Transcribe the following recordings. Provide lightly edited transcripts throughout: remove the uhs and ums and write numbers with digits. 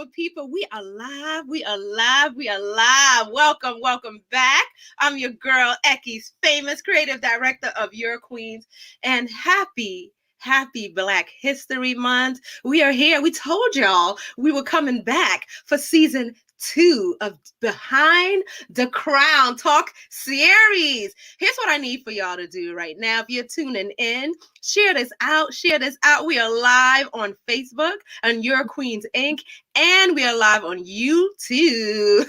beautiful people. We are live. We are live. We are live. Welcome, welcome back. I'm your girl, Eki's famous creative director of Your Queens. And happy Black History Month. We are here. We told y'all we were coming back for season 2 of Behind the Crown Talk series. Here's what I need for y'all to do right now. If you're tuning in, share this out. Share this out. We are live on Facebook on Your Queens Inc. And we are live on YouTube.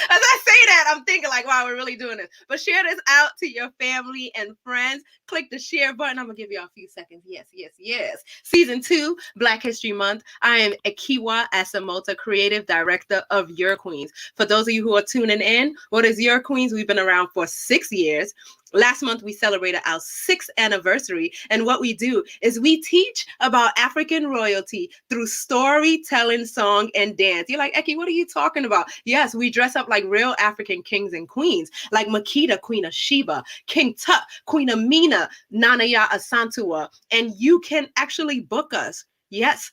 As I say that, I'm thinking like, wow, we're really doing this. But share this out to your family and friends. Click the share button. I'm going to give you a few seconds. Yes. Season 2, Black History Month. I am Akiwa Asamota, Creative Director of Your Queens. For those of you who are tuning in, what is Your Queens? We've been around for 6 years. Last month, we celebrated our 6th anniversary. And what we do is we teach about African royalty through storytelling, song, and dance. You're like, Eki, what are you talking about? Yes, we dress up like real African kings and queens, like Makeda, Queen of Sheba, King Tut, Queen Amina, Nanaya Asantua. And you can actually book us. Yes.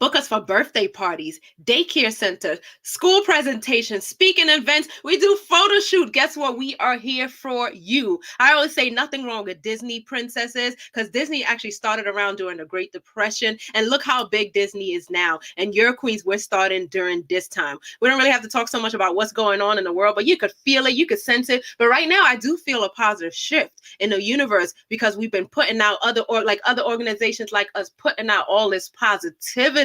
Book us for birthday parties, daycare centers, school presentations, speaking events. We do photo shoot. Guess what? We are here for you. I always say nothing wrong with Disney princesses because Disney actually started around during the Great Depression. And look how big Disney is now. And Your Queens, we're starting during this time. We don't really have to talk so much about what's going on in the world, but you could feel it. You could sense it. But right now, I do feel a positive shift in the universe because we've been putting out other organizations like us putting out all this positivity.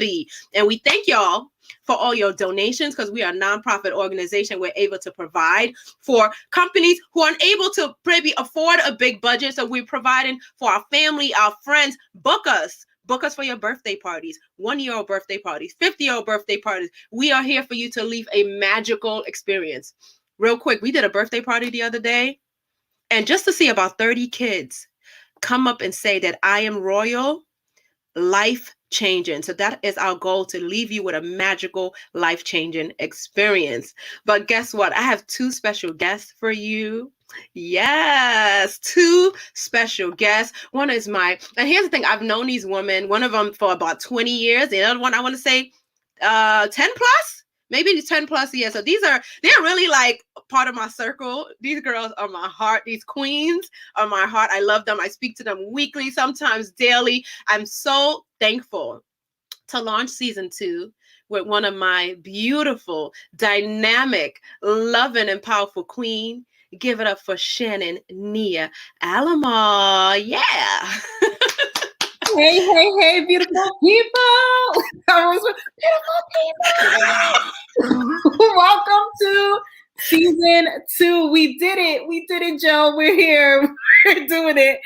And we thank y'all for all your donations because we are a nonprofit organization. We're able to provide for companies who aren't able to maybe afford a big budget. So we're providing for our family, our friends. Book us for your birthday parties, 1-year-old birthday parties, 50-year-old birthday parties. We are here for you to leave a magical experience. Real quick, we did a birthday party the other day. And just to see about 30 kids come up and say that I am royal, life-changing. So that is our goal, to leave you with a magical, life-changing experience. But guess what? I have 2 special guests for you. Yes, 2 special guests. One is and here's the thing, I've known these women, one of them for about 20 years. The other one, I want to say 10 plus. Maybe 10 plus years. So they're really like part of my circle. These girls are my heart. These queens are my heart. I love them. I speak to them weekly, sometimes daily. I'm so thankful to launch season 2 with one of my beautiful, dynamic, loving, and powerful queen. Give it up for Shannon Nia Alomar. Yeah. Hey, beautiful people. Welcome to season 2. We did it, Joe. We're here. We're doing it.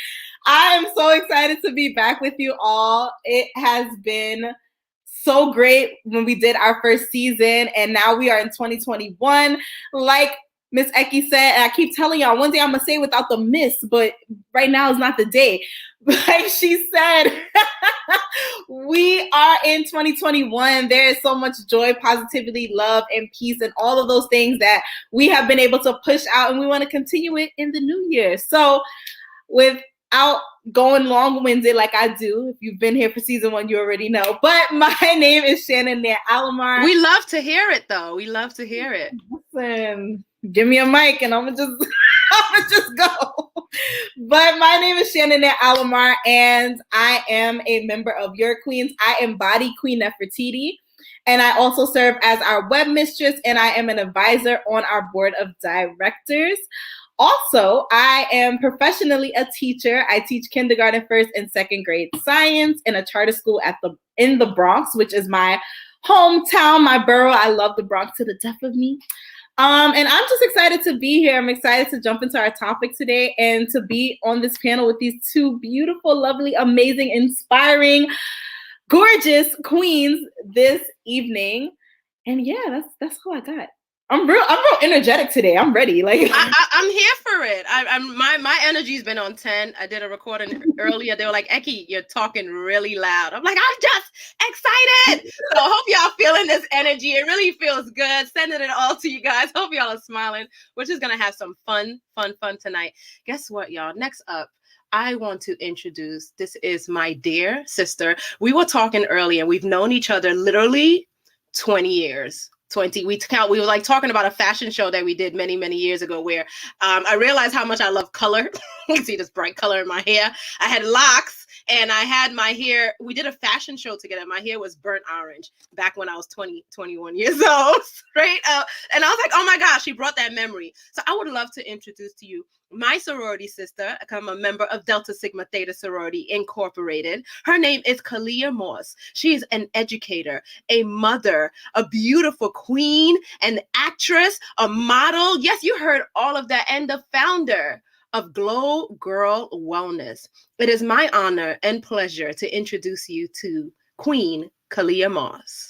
I am so excited to be back with you all. It has been so great when we did our first season, and now we are in 2021. Like Miss Eki said, and I keep telling y'all, one day I'm going to say without the miss, but right now is not the day. Like she said, we are in 2021. There is so much joy, positivity, love, and peace, and all of those things that we have been able to push out, and we want to continue it in the new year. So without going long-winded like I do, if you've been here for season 1, you already know. But my name is Shannon Nia Alomar. We love to hear it, though. We love to hear it. Listen, give me a mic and I'm gonna just go. But my name is Shannon Nia Alomar, and I am a member of Your Queens. I embody Queen Nefertiti, and I also serve as our web mistress, and I am an advisor on our board of directors. Also, I am professionally a teacher. I teach kindergarten, 1st and 2nd grade science in a charter school in the Bronx, which is my hometown, my borough. I love the Bronx to the death of me. And I'm just excited to be here. I'm excited to jump into our topic today and to be on this panel with these 2 beautiful, lovely, amazing, inspiring, gorgeous queens this evening. And yeah, that's all I got. I'm real energetic today. I'm ready. Like I'm here for it. My energy's been on 10. I did a recording earlier. They were like, Eki, you're talking really loud. I'm like, I'm just excited. So I hope y'all feeling this energy. It really feels good. Sending it all to you guys. Hope y'all are smiling. We're just gonna have some fun tonight. Guess what, y'all? Next up, I want to introduce, this is my dear sister. We were talking earlier, and we've known each other literally 20 years. 20. We were like talking about a fashion show that we did many, many years ago where I realized how much I love color. You can see this bright color in my hair. I had locks and I had my hair. We did a fashion show together. My hair was burnt orange back when I was 20, 21 years old. Straight up. And I was like, oh my gosh, she brought that memory. So I would love to introduce to you my sorority sister. I'm a member of Delta Sigma Theta Sorority Incorporated. Her name is Kalia Moss. She is an educator, a mother, a beautiful queen, an actress, a model. Yes, you heard all of that. And the founder of Glow Girl Wellness. It is my honor and pleasure to introduce you to Queen Kalia Moss.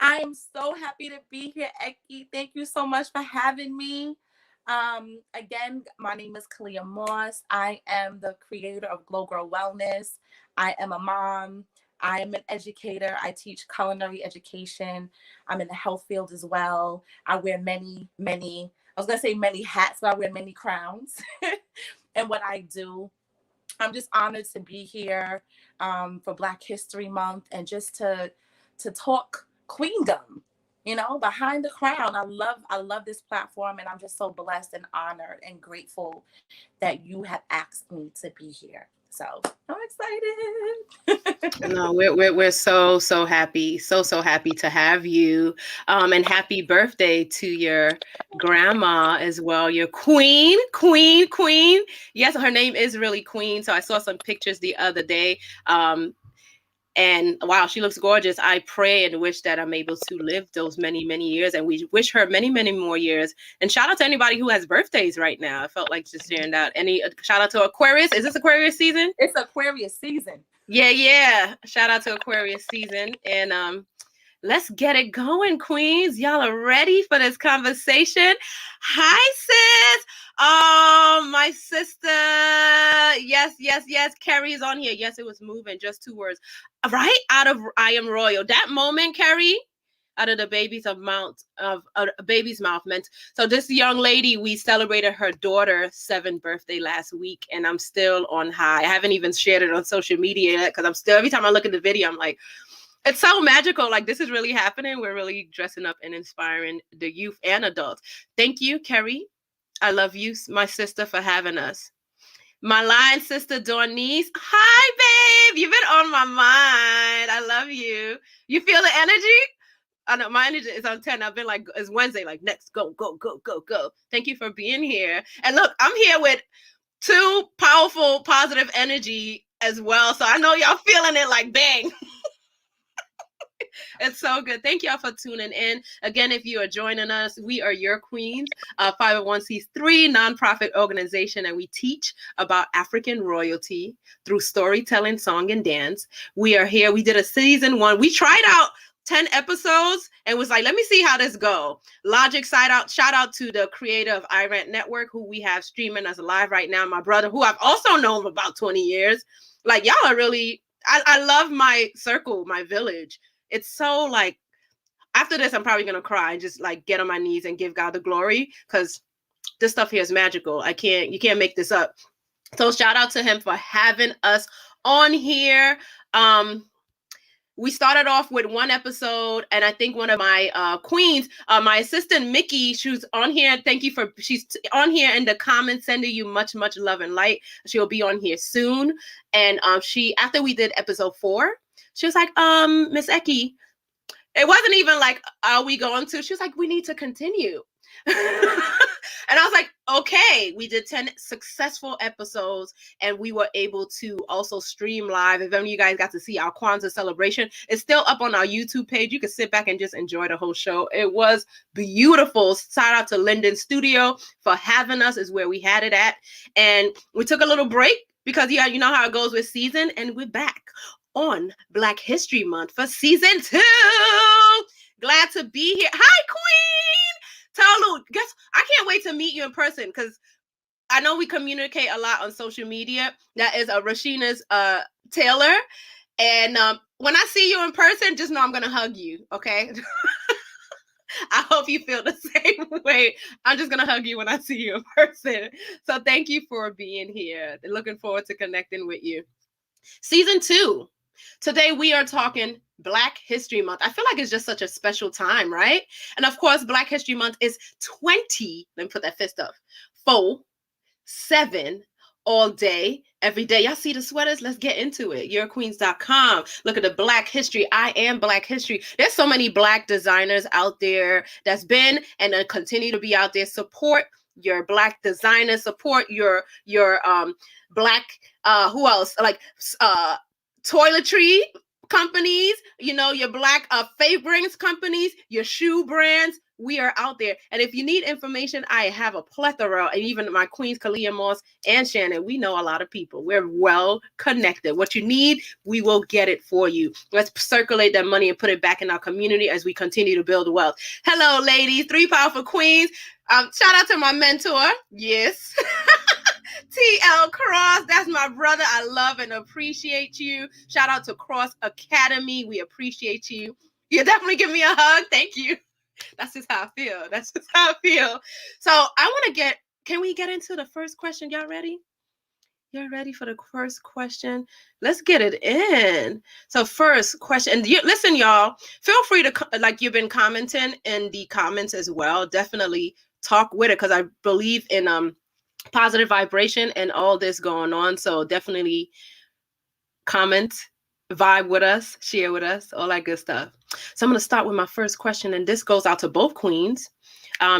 I am so happy to be here, Eki. Thank you so much for having me. Again, my name is Kalia Moss. I am the creator of Glow Girl Wellness. I am a mom. I am an educator. I teach culinary education. I'm in the health field as well. I wear many hats, but I wear many crowns. And what I do, I'm just honored to be here for Black History Month and just to talk queendom, behind the crown. I love this platform, and I'm just so blessed and honored and grateful that you have asked me to be here. So I'm excited. No, we're so happy, so happy to have you, and happy birthday to your grandma as well. Your queen. Yes, her name is really Queen. So I saw some pictures the other day. And wow, she looks gorgeous. I pray and wish that I'm able to live those many, many years. And we wish her many, many more years. And shout out to anybody who has birthdays right now. I felt like just sharing out. Shout out to Aquarius. Is this Aquarius season? It's Aquarius season. Yeah. Shout out to Aquarius season. And let's get it going, queens. Y'all are ready for this conversation. Hi, sis. Oh, my sister. Yes. Carrie is on here. Yes, it was moving. Just 2 words. Right out of I Am Royal. That moment, Carrie, out of the baby's mouth meant. So this young lady, we celebrated her daughter's 7th birthday last week, and I'm still on high. I haven't even shared it on social media yet because I'm still, every time I look at the video, I'm like, it's so magical. Like, this is really happening. We're really dressing up and inspiring the youth and adults. Thank you, Carrie. I love you, my sister, for having us. My line sister, Dornice. Hi, babe. You've been on my mind. I love you. You feel the energy? I know my energy is on 10. I've been like, it's Wednesday, like, next, go. Thank you for being here. And look, I'm here with 2 powerful, positive energy as well. So I know y'all feeling it like bang. It's so good. Thank y'all for tuning in. Again, if you are joining us, we are Your Queens, a 501c3 nonprofit organization, and we teach about African royalty through storytelling, song, and dance. We are here. We did a season 1. We tried out 10 episodes and was like, let me see how this go. Logic shout out to the creator of iRant Network, who we have streaming us live right now. My brother, who I've also known for about 20 years. Like, y'all are really, I love my circle, my village. It's so like, after this, I'm probably going to cry and just like get on my knees and give God the glory, because this stuff here is magical. You can't make this up. So shout out to him for having us on here. We started off with 1 episode, and I think one of my queens, my assistant Mickey, she's on here. She's on here in the comments, sending you much, much love and light. She'll be on here soon. And after we did episode 4, she was like, Miss Eki, it wasn't even like, are we going to? She was like, we need to continue. And I was like, okay. We did 10 successful episodes, and we were able to also stream live. If any of you guys got to see our Kwanzaa celebration, it's still up on our YouTube page. You can sit back and just enjoy the whole show. It was beautiful. Shout out to Linden Studio for having us, is where we had it at. And we took a little break because, yeah, you know how it goes with season, and we're back on Black History Month for season 2. Glad to be here. Hi, Queen. Tolu, I can't wait to meet you in person, because I know we communicate a lot on social media. That is Rashina's Taylor. And when I see you in person, just know I'm gonna hug you. Okay. I hope you feel the same way. I'm just gonna hug you when I see you in person. So thank you for being here. Looking forward to connecting with you. Season 2. Today we are talking Black History Month. I feel like it's just such a special time, right? And of course, Black History Month is 20. Let me put that fist up. 4/7 all day, every day. Y'all see the sweaters? Let's get into it. YourQueens.com. Look at the Black History. I am Black History. There's so many Black designers out there that's been and continue to be out there. Support your Black designers. Support your Black who else? Like toiletry companies, your Black favorites companies, your shoe brands. We are out there. And if you need information, I have a plethora. And even my queens, Kalia Moss and Shannon, we know a lot of people. We're well connected. What you need, we will get it for you. Let's circulate that money and put it back in our community as we continue to build wealth. Hello, ladies. 3 powerful queens. Shout out to my mentor. Yes. TL Cross, that's my brother. I love and appreciate you. Shout out to Cross Academy. We appreciate you. You definitely give me a hug. Thank you. That's just how I feel. So I want to can we get into the first question? Y'all ready? Y'all ready for the first question? Let's get it in. So first question, listen, y'all, feel free to, like you've been commenting in the comments as well. Definitely talk with it because I believe in positive vibration and all this going on. So definitely comment, vibe with us, share with us, all that good stuff. So I'm going to start with my first question, and this goes out to both queens.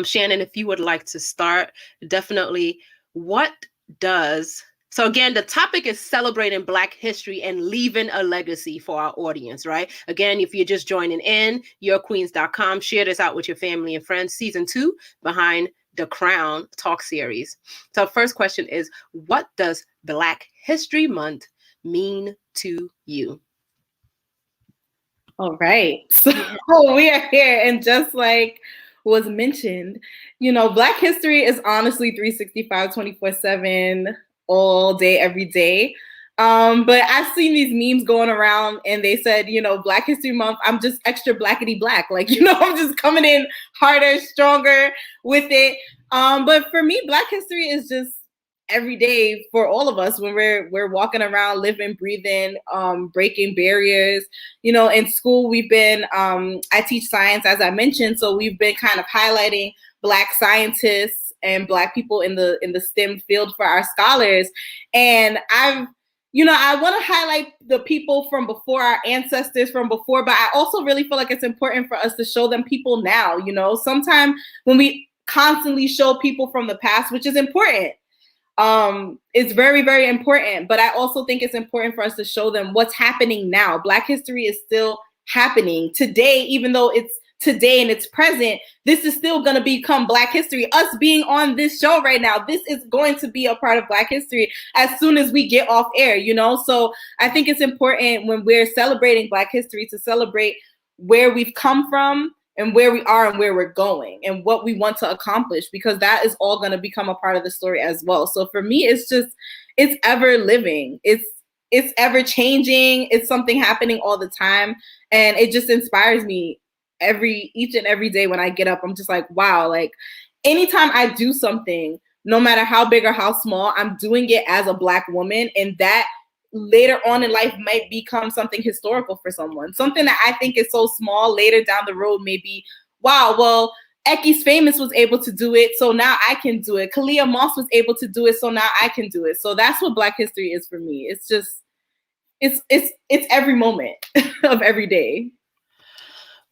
Shannon, if you would like to start, definitely. So again, the topic is celebrating Black history and leaving a legacy for our audience, right? Again, if you're just joining in, YourQueens.com, share this out with your family and friends. Season 2, Behind the Crown talk series. So first question is, what does Black History Month mean to you? All right. So we are here, and just like was mentioned, Black history is honestly 365, 24/7, all day, every day. But I've seen these memes going around, and they said, Black History Month, I'm just extra blackety black. Like, I'm just coming in harder, stronger with it. But for me, Black history is just every day for all of us when we're walking around, living, breathing, breaking barriers. In school, we've been, I teach science, as I mentioned, so we've been kind of highlighting Black scientists and Black people in the STEM field for our scholars. And I want to highlight the people from before, our ancestors from before, but I also really feel like it's important for us to show them people now. Sometimes when we constantly show people from the past, which is important, it's very, very important, but I also think it's important for us to show them what's happening now. Black history is still happening today, even though it's today and it's present. This is still going to become Black history. Us being on this show right now, this is going to be a part of Black history as soon as we get off air, So I think it's important when we're celebrating Black history to celebrate where we've come from and where we are and where we're going and what we want to accomplish, because that is all going to become a part of the story as well. So for me, it's ever living. It's ever changing. It's something happening all the time. And it just inspires me each and every day when I get up. I'm just like, wow, like anytime I do something, no matter how big or how small, I'm doing it as a Black woman. And that later on in life might become something historical for someone. Something that I think is so small later down the road may be, wow, well, Eki's Famous was able to do it, so now I can do it. Kalia Moss was able to do it, so now I can do it. So that's what Black history is for me. It's just, it's every moment of every day.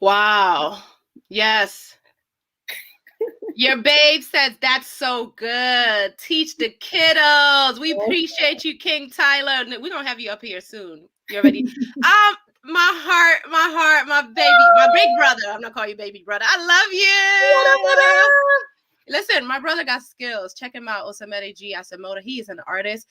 Wow. Yes. Your babe says that's so good. Teach the kiddos. We appreciate you, King Tyler. We're gonna have you up here soon. You already my heart, my baby, my big brother. I'm not calling you baby brother. I love you. What up? Listen, my brother got skills. Check him out, Osamete G. Asamoto. He is an artist.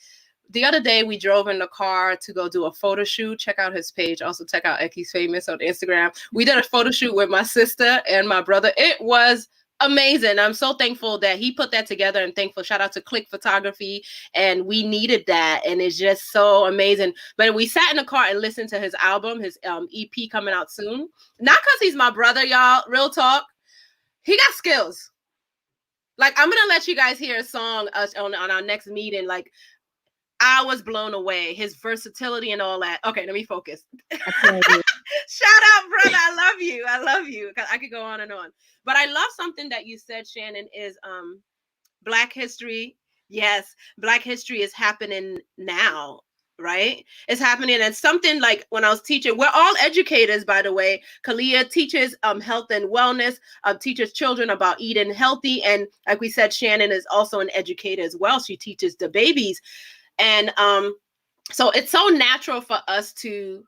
The other day, we drove in the car to go do a photo shoot. Check out his page. Also, check out Eki's Famous on Instagram. We did a photo shoot with my sister and my brother. It was amazing. I'm so thankful that he put that together, and thankful. Shout out to Click Photography, and we needed that, and it's just so amazing. But we sat in the car and listened to his album, his EP coming out soon. Not because he's my brother, y'all. Real talk. He got skills. Like, I'm gonna let you guys hear a song on our next meeting. Like, I was blown away. His versatility and all that. Okay, let me focus. Shout out, brother. I love you. I love you. I could go on and on. But I love something that you said, Shannon, is Black history. Yes, Black history is happening now, right? It's happening. And something like when I was teaching, we're all educators, by the way. Kalia teaches health and wellness, teaches children about eating healthy. And like we said, Shannon is also an educator as well. She teaches the babies. And so it's so natural for us to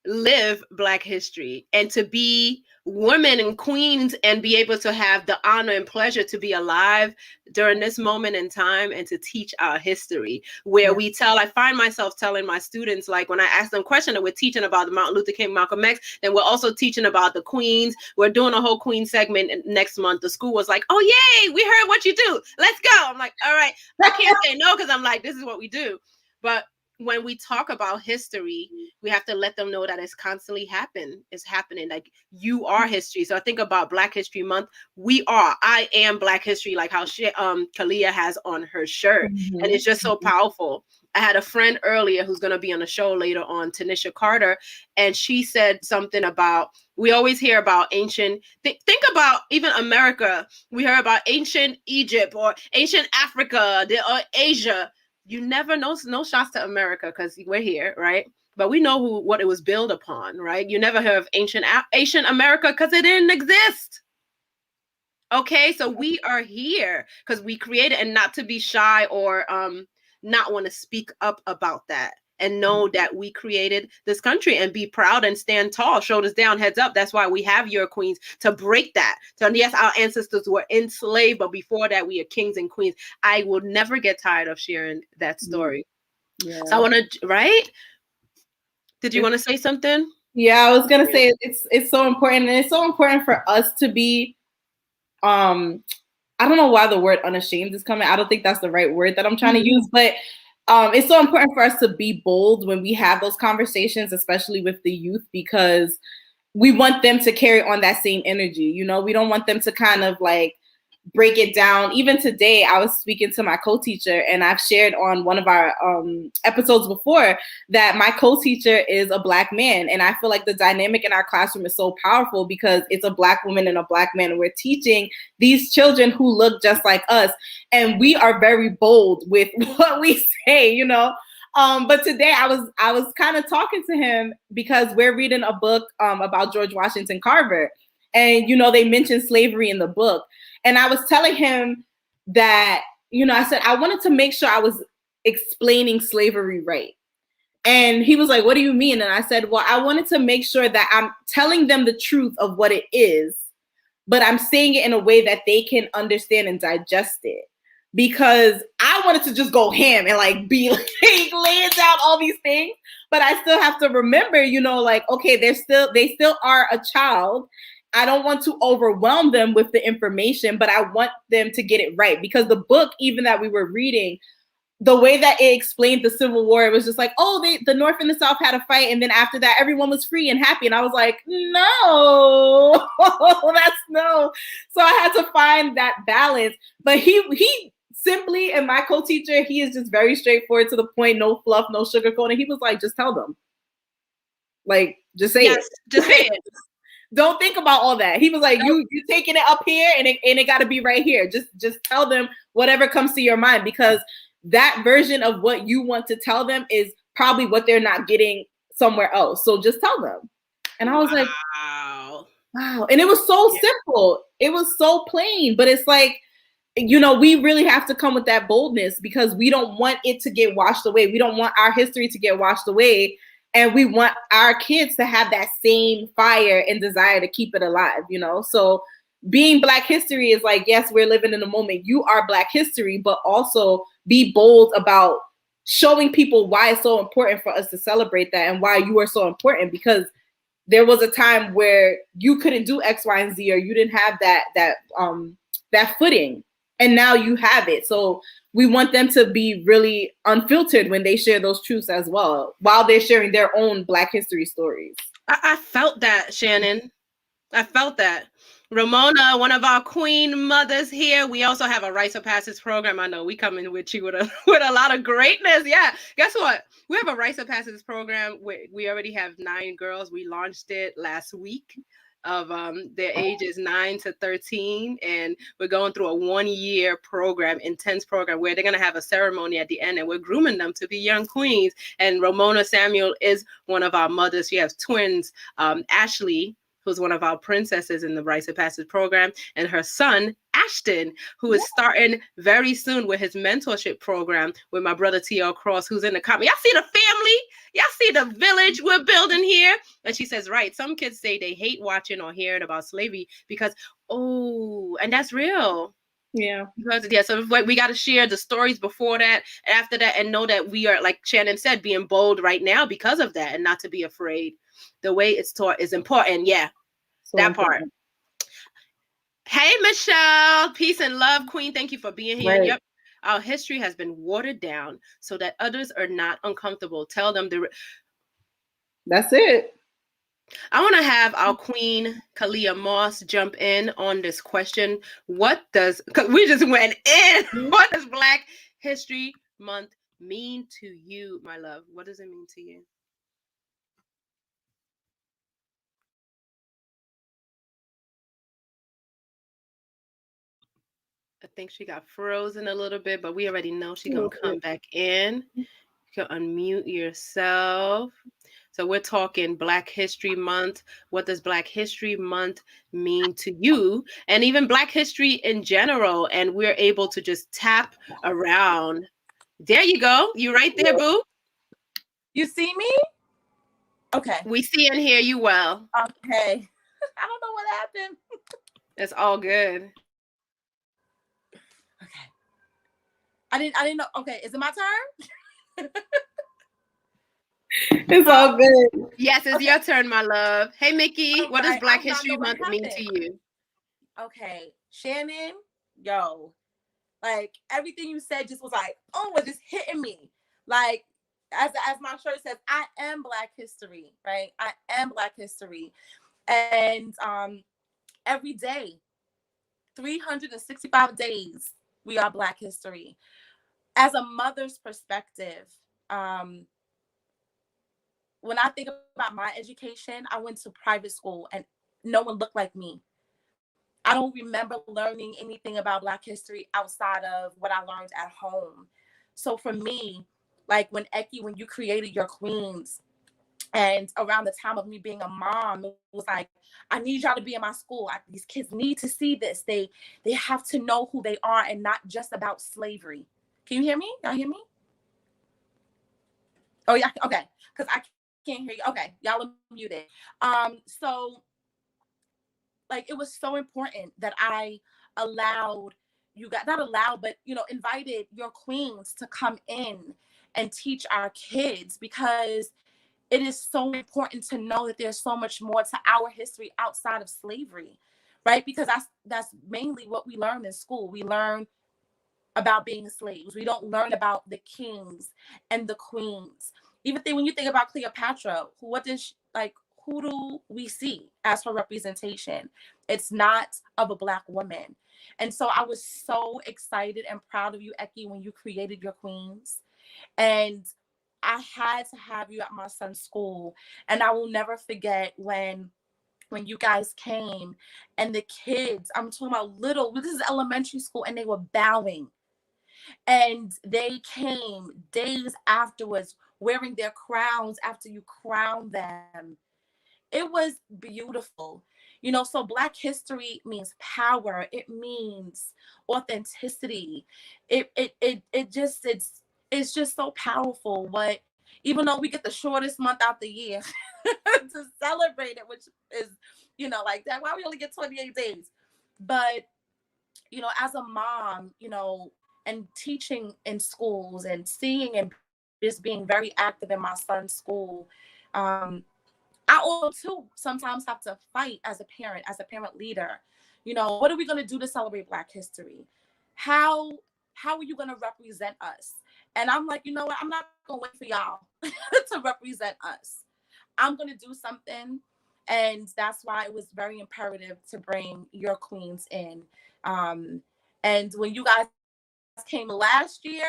live Black history and to be women and queens and be able to have the honor and pleasure to be alive during this moment in time and to teach our history, where we tell. I find myself telling my students, like when I ask them questions, and we're teaching about the Martin Luther King, Malcolm X, then we're also teaching about the queens. We're doing a whole queen segment next month. The school was like, oh yay, we heard what you do, let's go. I'm like, all right, I can't say no, because I'm like, this is what we do. But when we talk about history, we have to let them know that it's constantly it's happening. Like, you are history. So I think about Black History Month. I am Black history, like how Kalia has on her shirt. And it's just so powerful. I had a friend earlier who's going to be on the show later on, Tanisha Carter, and she said something about, we always hear about ancient, think about even America. We hear about ancient Egypt or ancient Africa or Asia. You never know, no shots to America because we're here, right? But we know what it was built upon, right? You never heard of ancient America because it didn't exist. Okay, so we are here because we created, and not to be shy or not want to speak up about that, and know that we created this country and be proud and stand tall, shoulders down, heads up. That's why we have your queens, to break that. So yes, our ancestors were enslaved, but before that, we are kings and queens. I will never get tired of sharing that story. Yeah. So I want to, right? Did you want to say something? Yeah, I was going to say it's so important. And it's so important for us to be, I don't know why the word unashamed is coming. I don't think that's the right word that I'm trying to use, but it's so important for us to be bold when we have those conversations, especially with the youth, because we want them to carry on that same energy. You know, we don't want them to kind of like break it down. Even today, I was speaking to my co-teacher, and I've shared on one of our episodes before that my co-teacher is a Black man. And I feel like the dynamic in our classroom is so powerful because it's a Black woman and a Black man. And we're teaching these children who look just like us. And we are very bold with what we say, you know. But today I was kind of talking to him because we're reading a book about George Washington Carver. And, you know, they mentioned slavery in the book. And I was telling him that, you know, I said, I wanted to make sure I was explaining slavery right. And he was like, what do you mean? And I said, well, I wanted to make sure that I'm telling them the truth of what it is, but I'm saying it in a way that they can understand and digest it. Because I wanted to just go ham and like be like laying down all these things, but I still have to remember, you know, like, okay, they still are a child. I don't want to overwhelm them with the information, but I want them to get it right. Because the book, even that we were reading, the way that it explained the Civil War, it was just like, oh, the North and the South had a fight. And then after that, everyone was free and happy. And I was like, no, that's no. So I had to find that balance. But he simply, and my co-teacher, he is just very straightforward to the point, no fluff, no sugarcoating. He was like, just tell them. Like, just say it. Just say it. Don't think about all that. He was like, you taking it up here and it got to be right here. Just tell them whatever comes to your mind, because that version of what you want to tell them is probably what they're not getting somewhere else. So just tell them. And I was like, wow. And it was so simple. It was so plain, but it's like, you know, we really have to come with that boldness because we don't want it to get washed away. We don't want our history to get washed away. And we want our kids to have that same fire and desire to keep it alive, you know? So being Black history is like, yes, we're living in the moment. You are Black history, but also be bold about showing people why it's so important for us to celebrate that and why you are so important, because there was a time where you couldn't do X, Y, and Z, or you didn't have that footing, and now you have it. So we want them to be really unfiltered when they share those truths as well, while they're sharing their own Black history stories. I felt that, Shannon. I felt that. Ramona, one of our queen mothers here. We also have a Rites of Passage program. I know we come in with you with a lot of greatness. Yeah. Guess what? We have a Rites of Passage program. We already have 9 girls. We launched it last week of their ages 9 to 13. And we're going through a 1-year program, intense program, where they're going to have a ceremony at the end, and we're grooming them to be young queens. And Ramona Samuel is one of our mothers. She has twins, Ashley, who's one of our princesses in the Rites of Passage program, and her son, Ashton, who is starting very soon with his mentorship program with my brother T.L. Cross, who's in the comment. Y'all see the family? Y'all see the village we're building here? And she says, right, some kids say they hate watching or hearing about slavery because, and that's real. Yeah. So we got to share the stories before that, after that, and know that we are, like Shannon said, being bold right now because of that, and not to be afraid. The way it's taught is important. Yeah, so that important. Part. Hey, Michelle. Peace and love, Queen. Thank you for being here. Right. Yep. Our history has been watered down so that others are not uncomfortable. Tell them That's it. I want to have our Queen Kalia Moss jump in on this question. Because we just went in. What does Black History Month mean to you, my love? What does it mean to you? I think she got frozen a little bit, but we already know she's going to come back in. You can unmute yourself. So we're talking Black History Month. What does Black History Month mean to you? And even Black history in general. And we're able to just tap around. There you go. You right there, boo. You see me? Okay. We see and hear you well. Okay. I don't know what happened. It's all good. Okay. I didn't know. Okay, is it my turn? It's all good. Yes, it's your turn, my love. Hey, Mickey, what does Black History Month mean to you? Okay, Shannon, yo, like everything you said just was like, was just hitting me. Like, as my shirt says, I am Black history, right? I am Black history. And every day, 365 days, we are Black history. As a mother's perspective, when I think about my education, I went to private school and no one looked like me. I don't remember learning anything about Black history outside of what I learned at home. So for me, like when you created your queens, and around the time of me being a mom, it was like, I need y'all to be in my school. These kids need to see this. They have to know who they are and not just about slavery. Can you hear me? Y'all hear me? Oh, yeah. Okay. Because I can't hear you. Okay. Y'all are muted. So like, it was so important that I invited your queens to come in and teach our kids, because it is so important to know that there's so much more to our history outside of slavery, right? Because that's mainly what we learn in school. We learn about being slaves. We don't learn about the kings and the queens. Even when you think about Cleopatra, who do we see as her representation? It's not of a Black woman. And so I was so excited and proud of you, Eki, when you created your queens. And I had to have you at my son's school. And I will never forget when you guys came and the kids, I'm talking about this is elementary school, and they were bowing. And they came days afterwards wearing their crowns after you crowned them. It was beautiful. So Black history means power. It means authenticity. It's just so powerful. Even though we get the shortest month out the year to celebrate it, which is, like that, why we only get 28 days. But, as a mom, and teaching in schools and seeing and just being very active in my son's school, I also too sometimes have to fight as a parent leader. You know, what are we going to do to celebrate Black history? How are you going to represent us? And I'm like, you know what? I'm not going to wait for y'all to represent us. I'm going to do something. And that's why it was very imperative to bring your queens in. And when you guys came last year,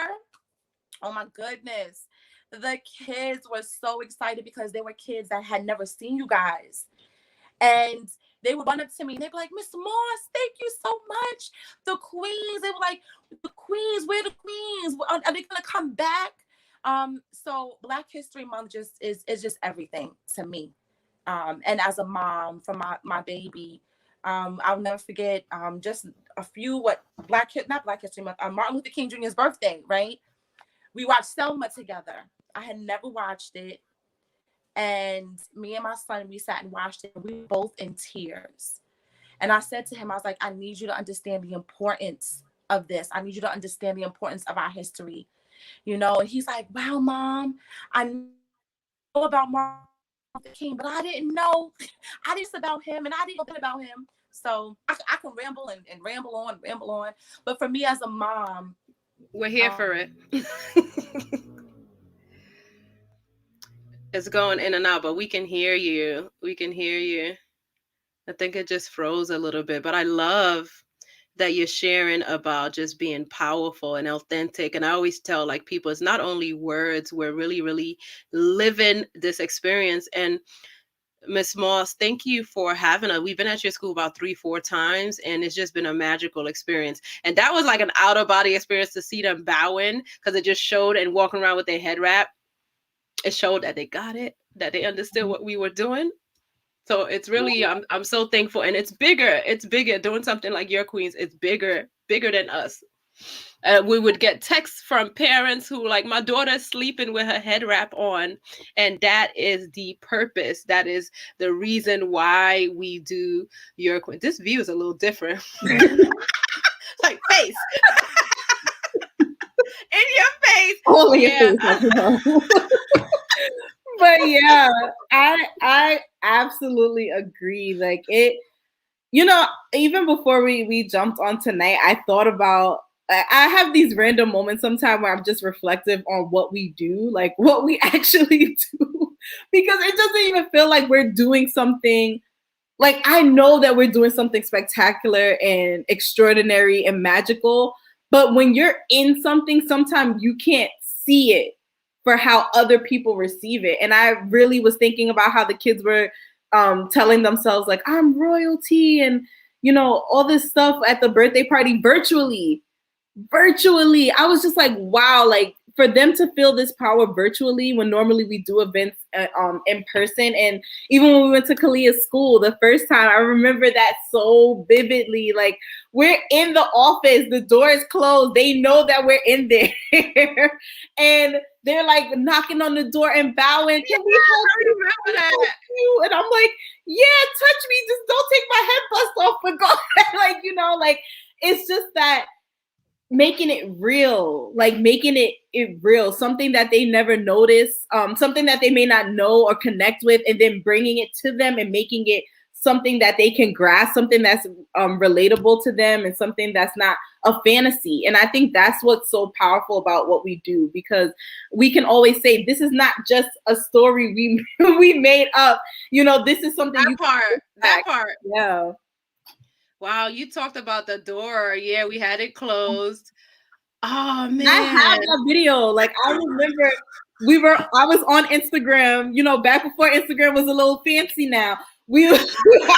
oh my goodness, the kids were so excited because they were kids that had never seen you guys. And they would run up to me and they'd be like, Miss Moss, thank you so much. The queens, they were like, the queens, where the queens? Are they gonna come back? So Black History Month just is just everything to me. And as a mom for my baby, I'll never forget just a few not Black History Month, Martin Luther King Jr.'s birthday, right? We watched Selma together. I had never watched it. And me and my son, we sat and watched it. We were both in tears. And I said to him, I was like, I need you to understand the importance of this. I need you to understand the importance of our history. You know, and he's like, wow, Mom, I know about Martin Luther King, but I didn't know about him, and I didn't know about him. So I can ramble and ramble on. But for me as a mom, we're here for it. It's going in and out, but we can hear you. I think it just froze a little bit, but I love that you're sharing about just being powerful and authentic. And I always tell like people, it's not only words, we're really, really living this experience. And Miss Moss, thank you for having us. We've been at your school about 3-4 times, and it's just been a magical experience. And that was like an out of body experience to see them bowing, because it just showed, and walking around with their head wrap, it showed that they got it, that they understood what we were doing. So it's really, I'm so thankful. And it's bigger doing something like your queens. It's bigger than us. We would get texts from parents who like, my daughter's sleeping with her head wrap on. And that is the purpose. That is the reason why we do your queen. This view is a little different. Like face. In your face. Only your face. But yeah, I absolutely agree. Like it, you know, even before we jumped on tonight, I thought about, I have these random moments sometimes where I'm just reflective on what we do, like what we actually do, because it doesn't even feel like we're doing something. Like, I know that we're doing something spectacular and extraordinary and magical, but when you're in something, sometimes you can't see it for how other people receive it. And I really was thinking about how the kids were telling themselves like, I'm royalty, and you know, all this stuff at the birthday party virtually. I was just like, wow, like for them to feel this power virtually when normally we do events in person. And even when we went to Kalia's school the first time, I remember that so vividly. Like, we're in the office, the door is closed, they know that we're in there. And they're like knocking on the door and bowing. Can we help you? And I'm like, yeah, touch me, just don't take my head bust off and go. Like, you know, like it's just that making it real, like making it real, something that they never noticed, something that they may not know or connect with, and then bringing it to them and making it something that they can grasp, something that's relatable to them, and something that's not a fantasy. And I think that's what's so powerful about what we do, because we can always say, this is not just a story we made up. You know, this is something that part. Yeah. Wow, you talked about the door. Yeah, we had it closed. Oh man, I have that video. Like, I remember I was on Instagram, you know, back before Instagram was a little fancy now. I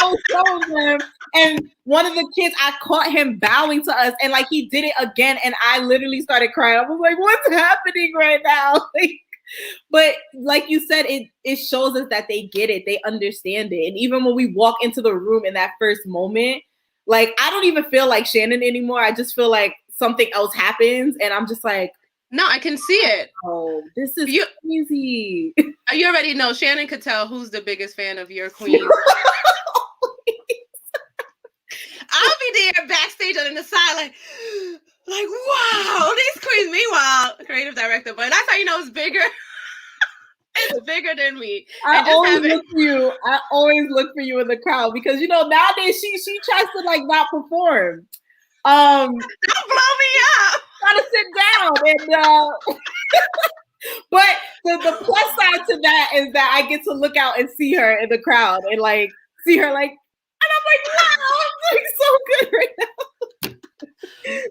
was showing them, and one of the kids, I caught him bowing to us, and like he did it again, and I literally started crying. I was like, what's happening right now? But like you said, it shows us that they get it, they understand it. And even when we walk into the room in that first moment, like, I don't even feel like Shannon anymore. I just feel like something else happens, and I'm just like, no, I can see it. Oh, this is crazy. You already know. Shannon could tell who's the biggest fan of your queen. I'll be there backstage and in the side, like, wow, these queens. Meanwhile, creative director, but that's how you know it's bigger. It's bigger than me. I And just always having look for you. I always look for you in the crowd because nowadays she tries to like not perform. don't blow me up. Try to sit down and but the plus side to that is that I get to look out and see her in the crowd and like see her like, and I'm like, wow, I'm doing so good right now.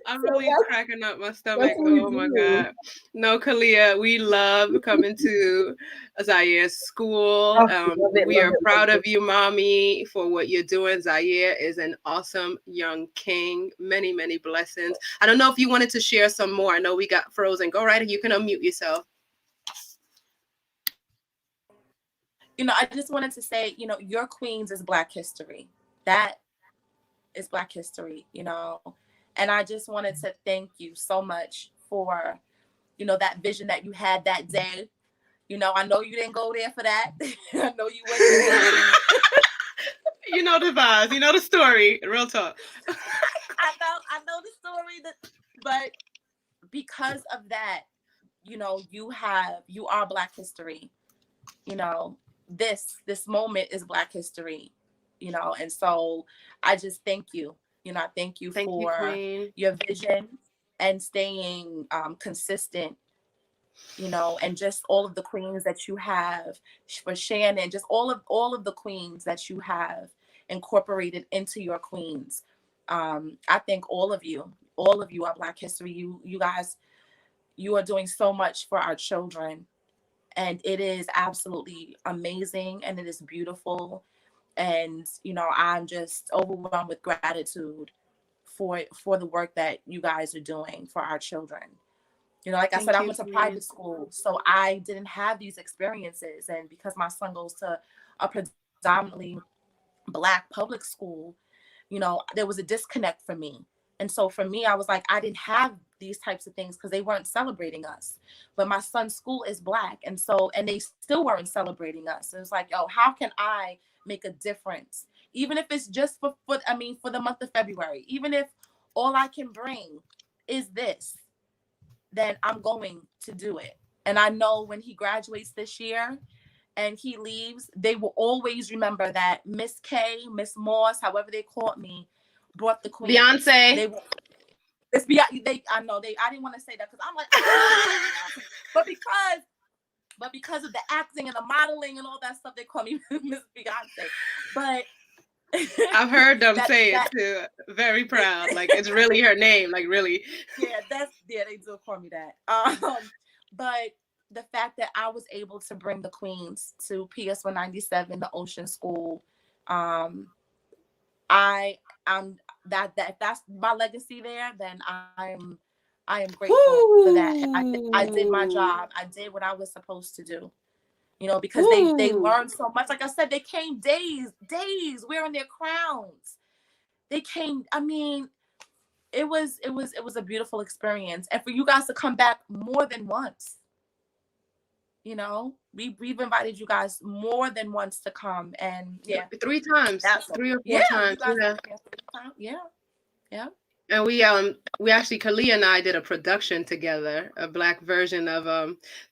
I'm So really that's cracking up my stomach. what we Oh my do. God. No, Kalia, we love coming to Zaire's school. Oh, love it, We love are it, proud love of you, mommy, for what you're doing. Zaire is an awesome young king. Many, many blessings. I don't know if you wanted to share some more. I know we got frozen. Go right ahead. You can unmute yourself. I just wanted to say, your Queens is Black history. That is Black history, and I just wanted to thank you so much for, that vision that you had that day. I know you didn't go there for that. I know you went. You know the vibes. You know the story. Real talk. I know the story, but because of that, you are Black history. This moment is Black history. And so I just thank you. I thank you for your vision and staying consistent. And just all of the queens that you have, for Shannon, just all of the queens that you have incorporated into your queens. I thank all of you. All of you are Black history. You guys, you are doing so much for our children, and it is absolutely amazing, and it is beautiful. And I'm just overwhelmed with gratitude for the work that you guys are doing for our children. Like I said, I went to private school, so I didn't have these experiences. And because my son goes to a predominantly Black public school, there was a disconnect for me. And so for me, I was like, I didn't have these types of things because they weren't celebrating us. But my son's school is Black. And they still weren't celebrating us. And it's like, oh, how can I make a difference? Even if it's just for the month of February, even if all I can bring is this, then I'm going to do it. And I know when he graduates this year and he leaves, they will always remember that Miss K, Miss Moss, however they called me, brought the queen. Beyonce. I know I didn't want to say that because I'm like, but because of the acting and the modeling and all that stuff, they call me Miss Beyonce. But I've heard them say it too. Very proud. Like it's really her name. Like really. Yeah, they do call me that. But the fact that I was able to bring the queens to PS 197, the Ocean School, I'm that if that's my legacy there, then I am grateful for that. I did my job. I did what I was supposed to do. Because they learned so much. Like I said, they came days wearing their crowns. They came, it was a beautiful experience. And for you guys to come back more than once, we've invited you guys more than once to come. And 3 times. 3 or 4 times. Yeah. And we actually, Kalia and I did a production together, a Black version of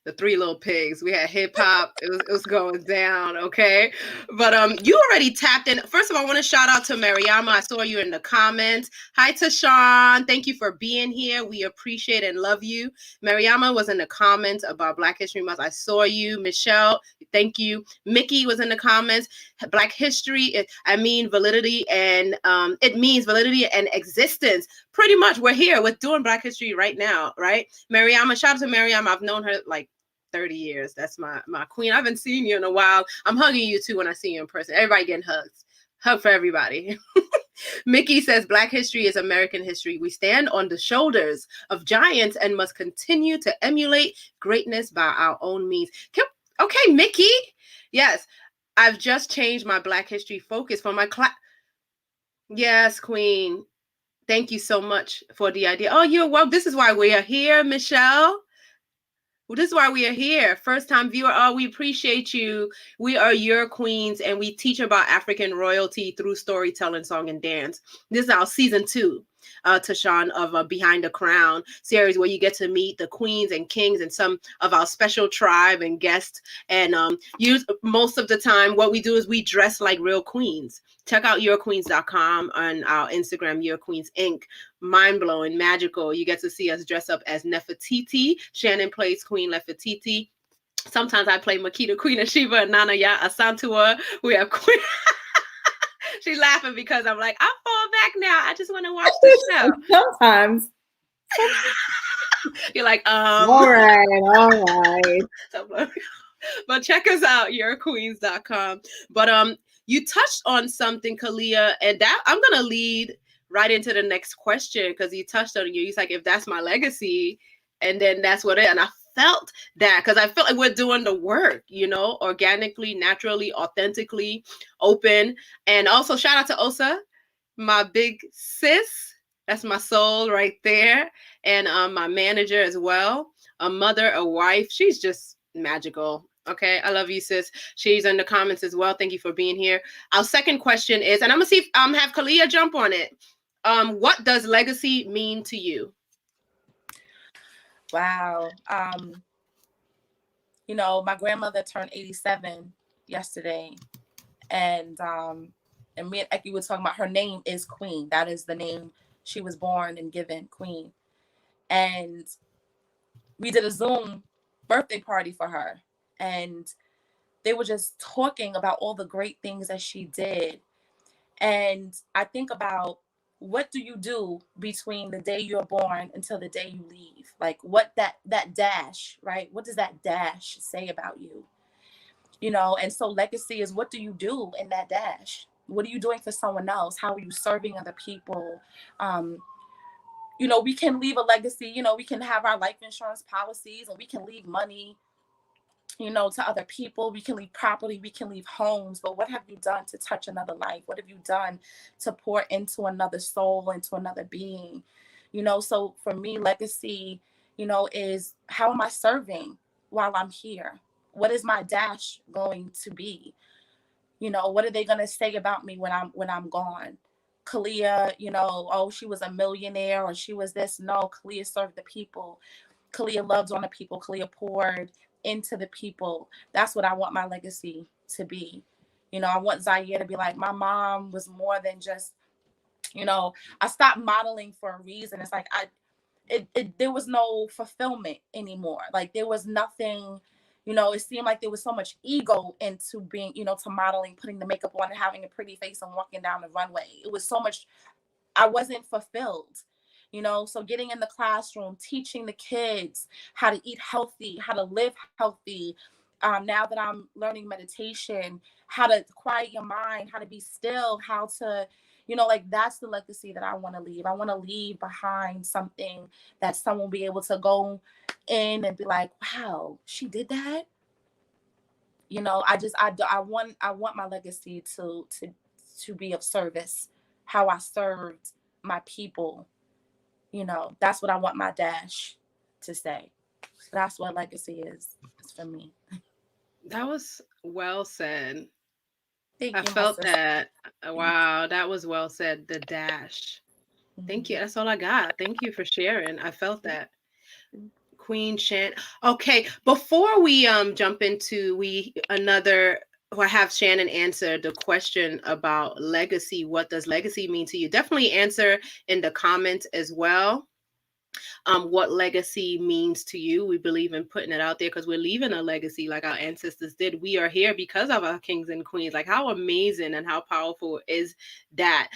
the Three Little Pigs. We had hip hop. It was going down, okay? But you already tapped in. First of all, I want to shout out to Mariama. I saw you in the comments. Hi, Tashawn. Thank you for being here. We appreciate and love you. Mariama was in the comments about Black History Month. I saw you. Michelle, thank you. Mickey was in the comments. Black history, validity, and it means validity and existence. Pretty much we're here. We're doing Black history right now, right? Mariama, shout out to Mariama. I've known her like 30 years. That's my queen. I haven't seen you in a while. I'm hugging you too when I see you in person. Everybody getting hugs. Hug for everybody. Mickey says Black history is American history. We stand on the shoulders of giants and must continue to emulate greatness by our own means. Okay, Mickey. Yes, I've just changed my Black history focus for my class. Yes, queen. Thank you so much for the idea. Oh, you're welcome. This is why we are here, Michelle. Well, this is why we are here. First time viewer, oh, we appreciate you. We are your queens, and we teach about African royalty through storytelling, song, and dance. This is our season 2, Tashawn, of Behind the Crown series, where you get to meet the queens and kings and some of our special tribe and guests. And most of the time, what we do is we dress like real queens. Check out yourqueens.com on our Instagram, Your Queens Inc. Mind-blowing, magical. You get to see us dress up as Nefertiti. Shannon plays Queen Nefertiti. Sometimes I play Makita, Queen of Sheba, and Nana Ya Asantua. We have Queen. She's laughing because I'm like, I'll fall back now. I just want to watch the show. Sometimes. You're like, All right. But check us out, yourqueens.com. But you touched on something, Kalia, and that I'm gonna lead right into the next question, because you touched on it. He's like, if that's my legacy, and then that's what it. And I felt that, because I felt like we're doing the work, organically, naturally, authentically, open. And also shout out to Osa, my big sis. That's my soul right there. And my manager as well, a mother, a wife. She's just magical. Okay, I love you, sis. She's in the comments as well. Thank you for being here. Our second question is, and I'm gonna see if have Kalia jump on it. What does legacy mean to you? Wow. My grandmother turned 87 yesterday, and me and Eki were talking about her name is Queen. That is the name she was born and given, Queen. And we did a Zoom birthday party for her. And they were just talking about all the great things that she did. And I think about, what do you do between the day you're born until the day you leave? Like, what that dash, right? What does that dash say about you? And so legacy is, what do you do in that dash? What are you doing for someone else? How are you serving other people? We can leave a legacy. We can have our life insurance policies, and we can leave money, to other people. We can leave property, we can leave homes, but what have you done to touch another life? What have you done to pour into another soul, into another being? So for me, legacy, is, how am I serving while I'm here? What is my dash going to be? What are they going to say about me when I'm gone? Kalia, oh, she was a millionaire, or she was this. No, Kalia served the people. Kalia loved on the people. Kalia poured into the people. That's what I want my legacy to be. I want Zaire to be like, my mom was more than just, I stopped modeling for a reason. It's like, there was no fulfillment anymore. Like, there was nothing, it seemed like there was so much ego into being, to modeling, putting the makeup on and having a pretty face and walking down the runway. It was so much, I wasn't fulfilled. So getting in the classroom, teaching the kids how to eat healthy, how to live healthy. Now that I'm learning meditation, how to quiet your mind, how to be still, how to, that's the legacy that I want to leave. I want to leave behind something that someone will be able to go in and be like, wow, she did that. I want my legacy to be of service, how I served my people. That's what I want my dash to say. That's what legacy is for me. That was well said. Thank I you, felt that. Wow, that was well said. The dash. Thank you. That's all I got. Thank you for sharing. I felt that. Queen Shan. Okay, before we jump into I have Shannon answer the question about legacy. What does legacy mean to you? Definitely answer in the comments as well. What legacy means to you. We believe in putting it out there because we're leaving a legacy like our ancestors did. We are here because of our kings and queens. Like, how amazing and how powerful is that?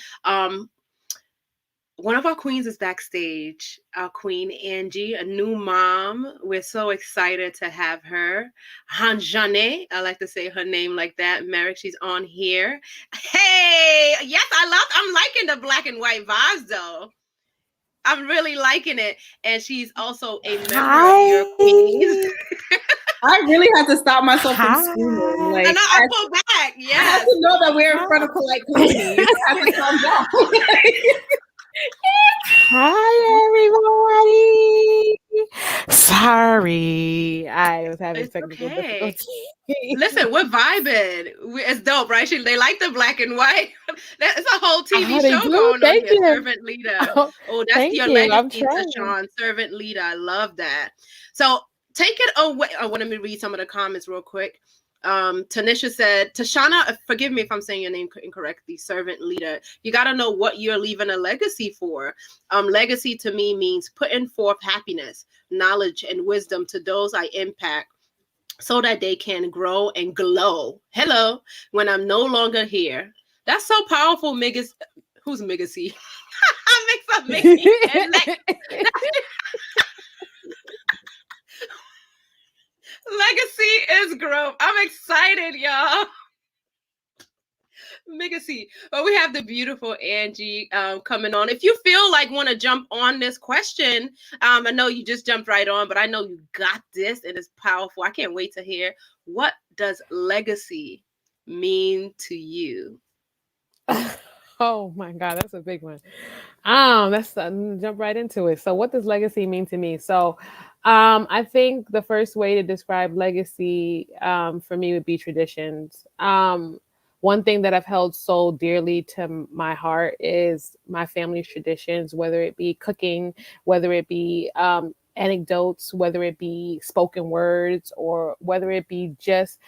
One of our queens is backstage, our queen Angie, a new mom. We're so excited to have her. Hanjane, I like to say her name like that. Merrick, she's on here. Hey, yes, I'm liking the black and white vibes though. I'm really liking it. And she's also a member of your queens. I really had to stop myself from screaming. Like, and I pull back. Yeah. I have to know that we're in front of polite community. I have to calm down. Hi, everybody. So Sorry, I was having It's technical okay. difficulties. Listen, we're vibing. It's dope, right? They like the black and white. That's a whole TV Oh, they show do? going on Thank here. you. Servant leader. Oh, Oh, that's thank your you. I'm legacy, trying. Tashawn. Servant leader. I love that. So take it away. I want to read some of the comments real quick. Tanisha said, Tashana, forgive me if I'm saying your name incorrectly, servant leader. You got to know what you're leaving a legacy for. Legacy to me means putting forth happiness, knowledge, and wisdom to those I impact, so that they can grow and glow. Hello, when I'm no longer here. That's so powerful, Migas. Who's Migasy? I mix up Mickey and Legacy is growth. I'm excited, y'all. Migasy. But we have the beautiful Angie coming on. If you feel like want to jump on this question, I know you just jumped right on, but I know you got this and it's powerful. I can't wait to hear, what does legacy mean to you? Oh my God, that's a big one. Let's jump right into it. So, what does legacy mean to me? So, I think the first way to describe legacy for me would be traditions. One thing that I've held so dearly to my heart is my family's traditions, whether it be cooking, whether it be anecdotes, whether it be spoken words, or whether it be just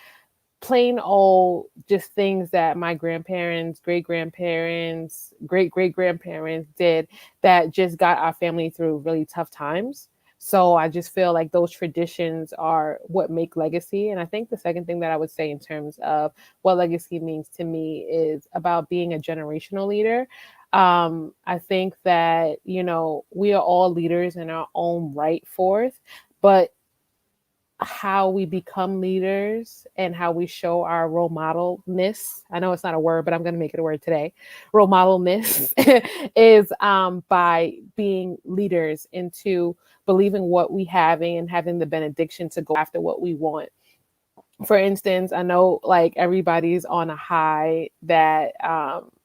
plain old just things that my grandparents, great grandparents, great great grandparents did that just got our family through really tough times. So I just feel like those traditions are what make legacy. And I think the second thing that I would say in terms of what legacy means to me is about being a generational leader. I think that, we are all leaders in our own right, forth, but how we become leaders and how we show our role modelness. I know it's not a word, but I'm going to make it a word today. Role modelness is by being leaders into believing what we have and having the benediction to go after what we want. For instance, I know like everybody's on a high that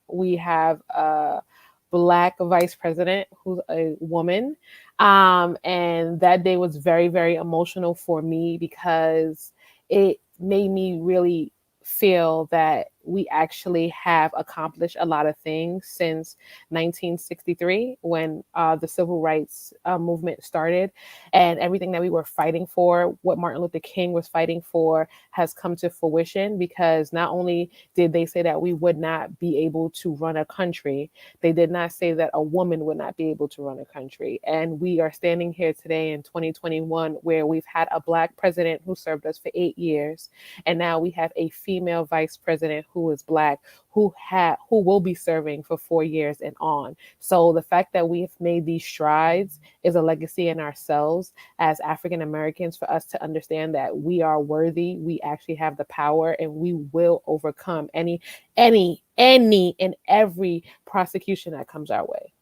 we have a Black vice president who's a woman. And that day was very, very emotional for me because it made me really feel that we actually have accomplished a lot of things since 1963 when the civil rights movement started, and everything that we were fighting for, what Martin Luther King was fighting for, has come to fruition, because not only did they say that we would not be able to run a country, they did not say that a woman would not be able to run a country. And we are standing here today in 2021 where we've had a Black president who served us for 8 years, and now we have a female vice president who is Black, who will be serving for 4 years and on. So the fact that we have made these strides is a legacy in ourselves as African Americans, for us to understand that we are worthy, we actually have the power, and we will overcome any and every prosecution that comes our way.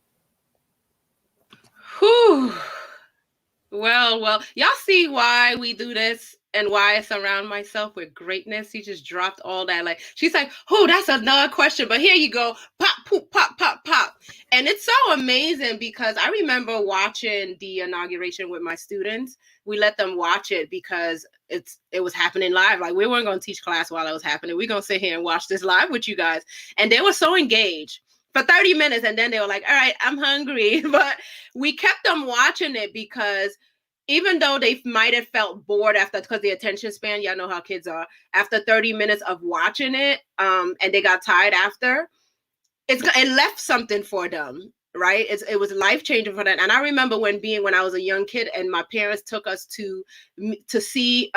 Whew. Well, y'all see why we do this and why I surround myself with greatness. He just dropped all that. Like, she's like, oh, that's another question, but here you go. Pop, poop, pop, pop, pop. And it's so amazing because I remember watching the inauguration with my students. We let them watch it because it was happening live. Like, we weren't going to teach class while it was happening. We're going to sit here and watch this live with you guys. And they were so engaged for 30 minutes. And then they were like, all right, I'm hungry. But we kept them watching it because even though they might have felt bored after, because the attention span, y'all know how kids are, after 30 minutes of watching it, and they got tired after, it left something for them, right? It was life-changing for them. And I remember when I was a young kid and my parents took us to see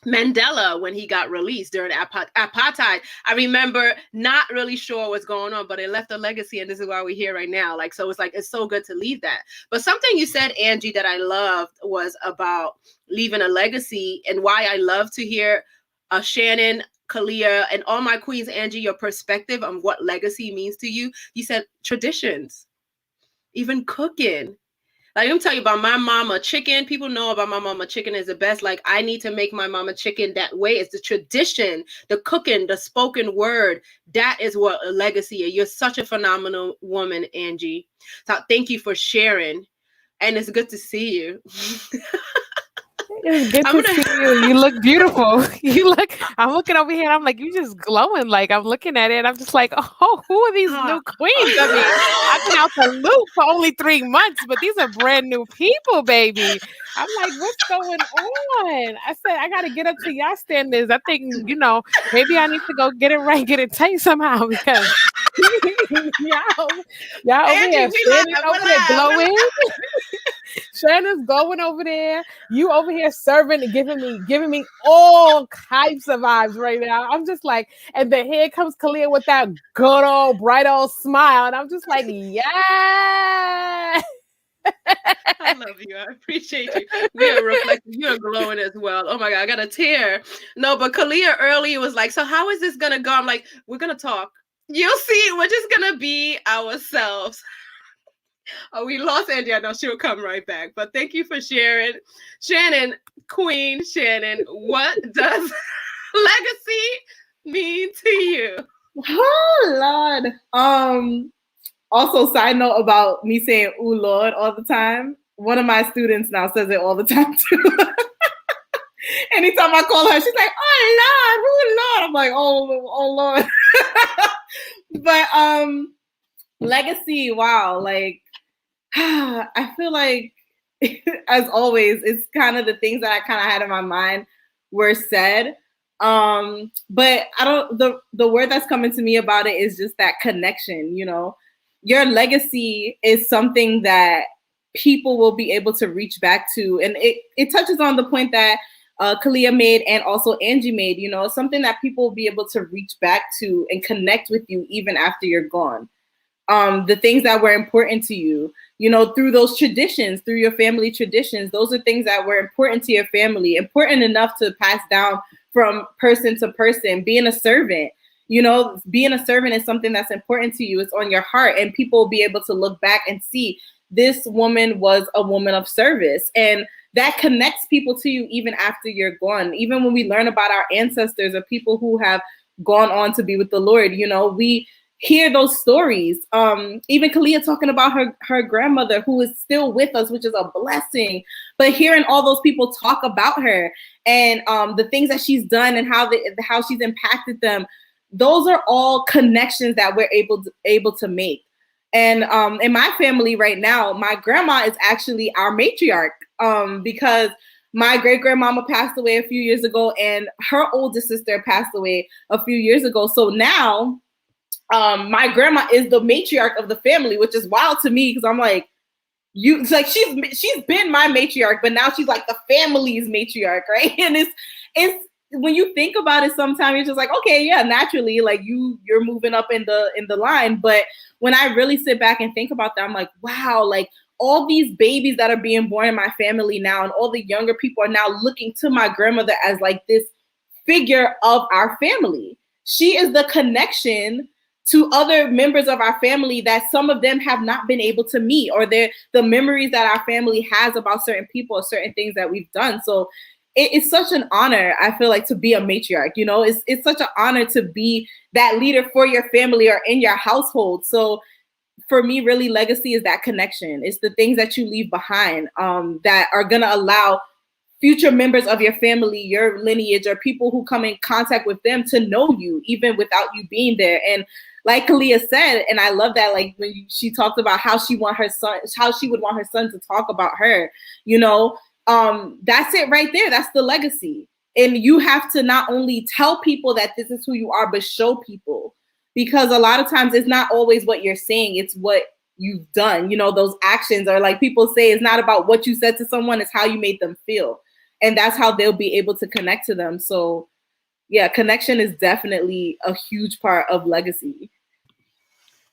Mandela when he got released during apartheid. I remember not really sure what's going on, but it left a legacy, and this is why we're here right now. Like, so it's so good to leave that. But something you said, Angie, that I loved was about leaving a legacy, and why I love to hear Shannon, Kalia, and all my queens, Angie, your perspective on what legacy means to you. You said traditions, even cooking. Like, let me tell you about my mama chicken. People know about my mama chicken is the best. Like, I need to make my mama chicken that way. It's the tradition, the cooking, the spoken word. That is what a legacy is. You're such a phenomenal woman, Angie. So thank you for sharing. And it's good to see you. It's good I'm to gonna. see you. You look beautiful. You look. I'm looking over here. And I'm like, you just glowing. Like I'm looking at it. And I'm just like, oh, who are these Oh. new queens? I mean, I've been out the loop for only 3 months, but these are brand new people, baby. I'm like, what's going on? I said, I got to get up to y'all standards. I think, maybe I need to go get it right, get it tight somehow because y'all over Angie, here, we Shannon live, over we're there live. glowing. Shannon's going over there. You over here serving and giving me all types of vibes right now. I'm just like, and then here comes Kalia with that good old bright old smile, and I'm just like, yeah. I love you. I appreciate you. We are reflecting. You're glowing as well. Oh my God, I got a tear. No, but Kalia earlier was like, so how is this gonna go? I'm like, we're gonna talk. You'll see. We're just gonna be ourselves. Oh, we lost Angie. I know she'll come right back. But thank you for sharing. Shannon, Queen Shannon, what does legacy mean to you? Oh Lord. Also, side note about me saying "ooh Lord" all the time. One of my students now says it all the time too. Anytime I call her, she's like, "Oh Lord, ooh Lord." I'm like, "Oh Lord." But legacy. Wow, like I feel like, as always, it's kind of the things that I kind of had in my mind were said. But I don't. The word that's coming to me about it is just that connection. Your legacy is something that people will be able to reach back to. And it touches on the point that Kalia made and also Angie made, something that people will be able to reach back to and connect with you even after you're gone. The things that were important to you, through those traditions, through your family traditions, those are things that were important to your family, important enough to pass down from person to person. Being a servant, being a servant is something that's important to you. It's on your heart, and people will be able to look back and see this woman was a woman of service. And that connects people to you even after you're gone. Even when we learn about our ancestors or people who have gone on to be with the Lord, we hear those stories. Even Kalia talking about her grandmother who is still with us, which is a blessing. But hearing all those people talk about her and the things that she's done and how she's impacted them, those are all connections that we're able to make. And in my family right now, my grandma is actually our matriarch because my great-grandmama passed away a few years ago and her oldest sister passed away a few years ago. So now my grandma is the matriarch of the family, which is wild to me because I'm like, she's been my matriarch, but now she's like the family's matriarch, right? And it's when you think about it, sometimes you're just like, okay, yeah, naturally, like you're moving up in the line. But when I really sit back and think about that, I'm like, wow, like all these babies that are being born in my family now, and all the younger people are now looking to my grandmother as like this figure of our family. She is the connection to other members of our family that some of them have not been able to meet, or the memories that our family has about certain people or certain things that we've done. So it's such an honor, I feel like, to be a matriarch. It's such an honor to be that leader for your family or in your household. So for me, really, legacy is that connection. It's the things that you leave behind that are going to allow future members of your family, your lineage, or people who come in contact with them to know you, even without you being there. And like Kalia said, and I love that, like when she talked about how she would want her son to talk about her, that's it right there. That's the legacy. And you have to not only tell people that this is who you are, but show people, because a lot of times it's not always what you're saying, it's what you've done. Those actions are, like people say, it's not about what you said to someone, it's how you made them feel. And that's how they'll be able to connect to them. So yeah, connection is definitely a huge part of legacy.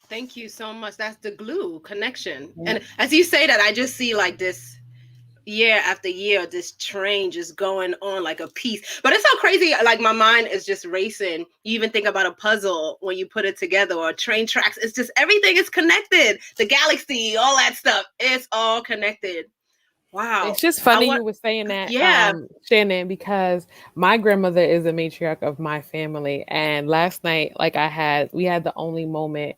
Thank you so much. That's the glue, connection. Yeah. And as you say that, I just see like this year after year, this train just going on like a piece. But it's so crazy. Like my mind is just racing. You even think about a puzzle when you put it together, or train tracks. It's just everything is connected. The galaxy, all that stuff. It's all connected. Wow. It's just funny you were saying that, Shannon, because my grandmother is a matriarch of my family. And last night, we had the only moment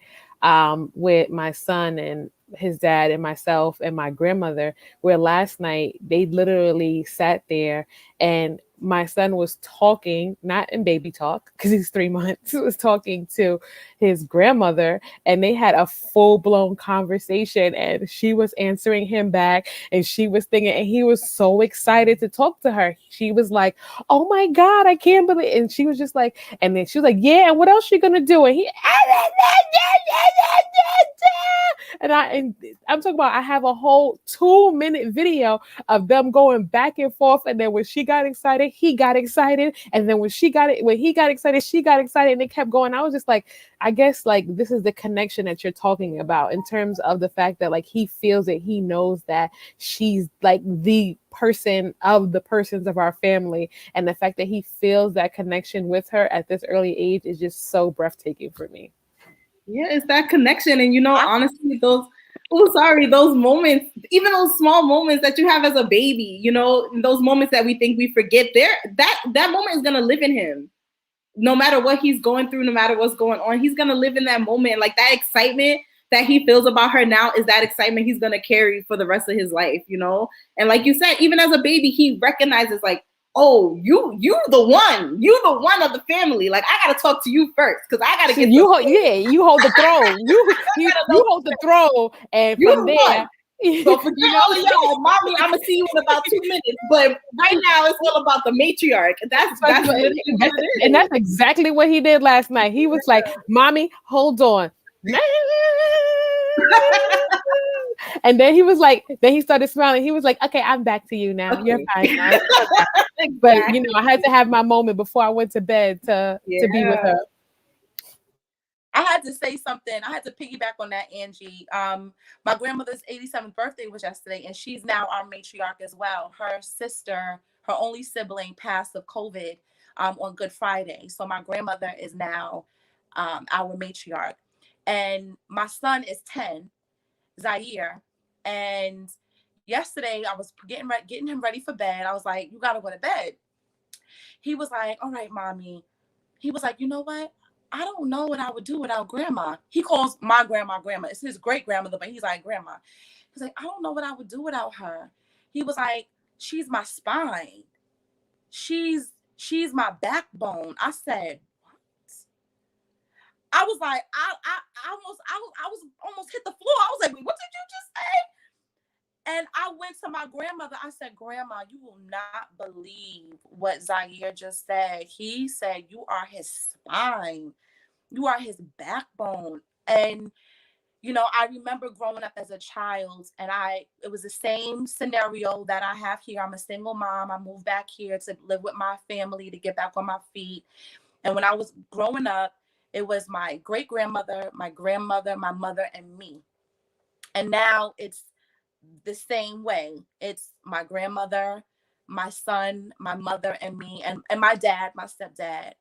with my son, and his dad and myself and my grandmother, where last night they literally sat there and my son was talking, not in baby talk, because he's 3 months, was talking to his grandmother, and they had a full-blown conversation, and she was answering him back, and she was thinking, and he was so excited to talk to her. She was like, oh my God, I can't believe, and she was just like, and then she was like, yeah, and what else she gonna do? And he, and I'm talking about, I have a whole 2-minute video of them going back and forth, and then when she got excited, he got excited, and then when he got excited, she got excited, and it kept going. I was just like, I guess like this is the connection that you're talking about in terms of the fact that like he feels it, he knows that she's like the person of the persons of our family, and the fact that he feels that connection with her at this early age is just so breathtaking for me. Yeah, it's that connection. And, you know, honestly, those moments, even those small moments that you have as a baby, you know, those moments that we think we forget, that moment is going to live in him. No matter what he's going through, no matter what's going on, he's going to live in that moment. Like that excitement that he feels about her now is that excitement he's going to carry for the rest of his life, you know? And like you said, even as a baby, he recognizes like, oh, you the one of the family. Like I gotta talk to you first because I gotta get you hold the throne. You hold the throne, and from there. So forget all of y'all, mommy. I'm gonna see you in about 2 minutes. But right now, it's all about the matriarch. That's and that's exactly what he did last night. He was like, "Mommy, hold on." And then he was like, then he started smiling. He was like, okay, I'm back to you now. Okay. You're fine now. But, you know, I had to have my moment before I went to bed to be with her. I had to say something. I had to piggyback on that, Angie. My grandmother's 87th birthday was yesterday, and she's now our matriarch as well. Her sister, her only sibling, passed of COVID on Good Friday. So my grandmother is now our matriarch. And my son is 10. Zaire, and yesterday I was getting him ready for bed. I was like, you gotta go to bed. He was like, all right, mommy. He was like, you know what? I don't know what I would do without grandma. He calls my grandma. It's his great grandmother, but he's like, grandma. He's like, I don't know what I would do without her. He was like, she's my spine. She's my backbone. I said, I was like, I was almost hit the floor. I was like, wait, what did you just say? And I went to my grandmother. I said, Grandma, you will not believe what Zaire just said. He said, you are his spine. You are his backbone. And, you know, I remember growing up as a child, and it was the same scenario that I have here. I'm a single mom. I moved back here to live with my family, to get back on my feet. And when I was growing up, it was my great-grandmother, my grandmother, my mother, and me. And now it's the same way. It's my grandmother, my son, my mother, and me, and my dad, my stepdad.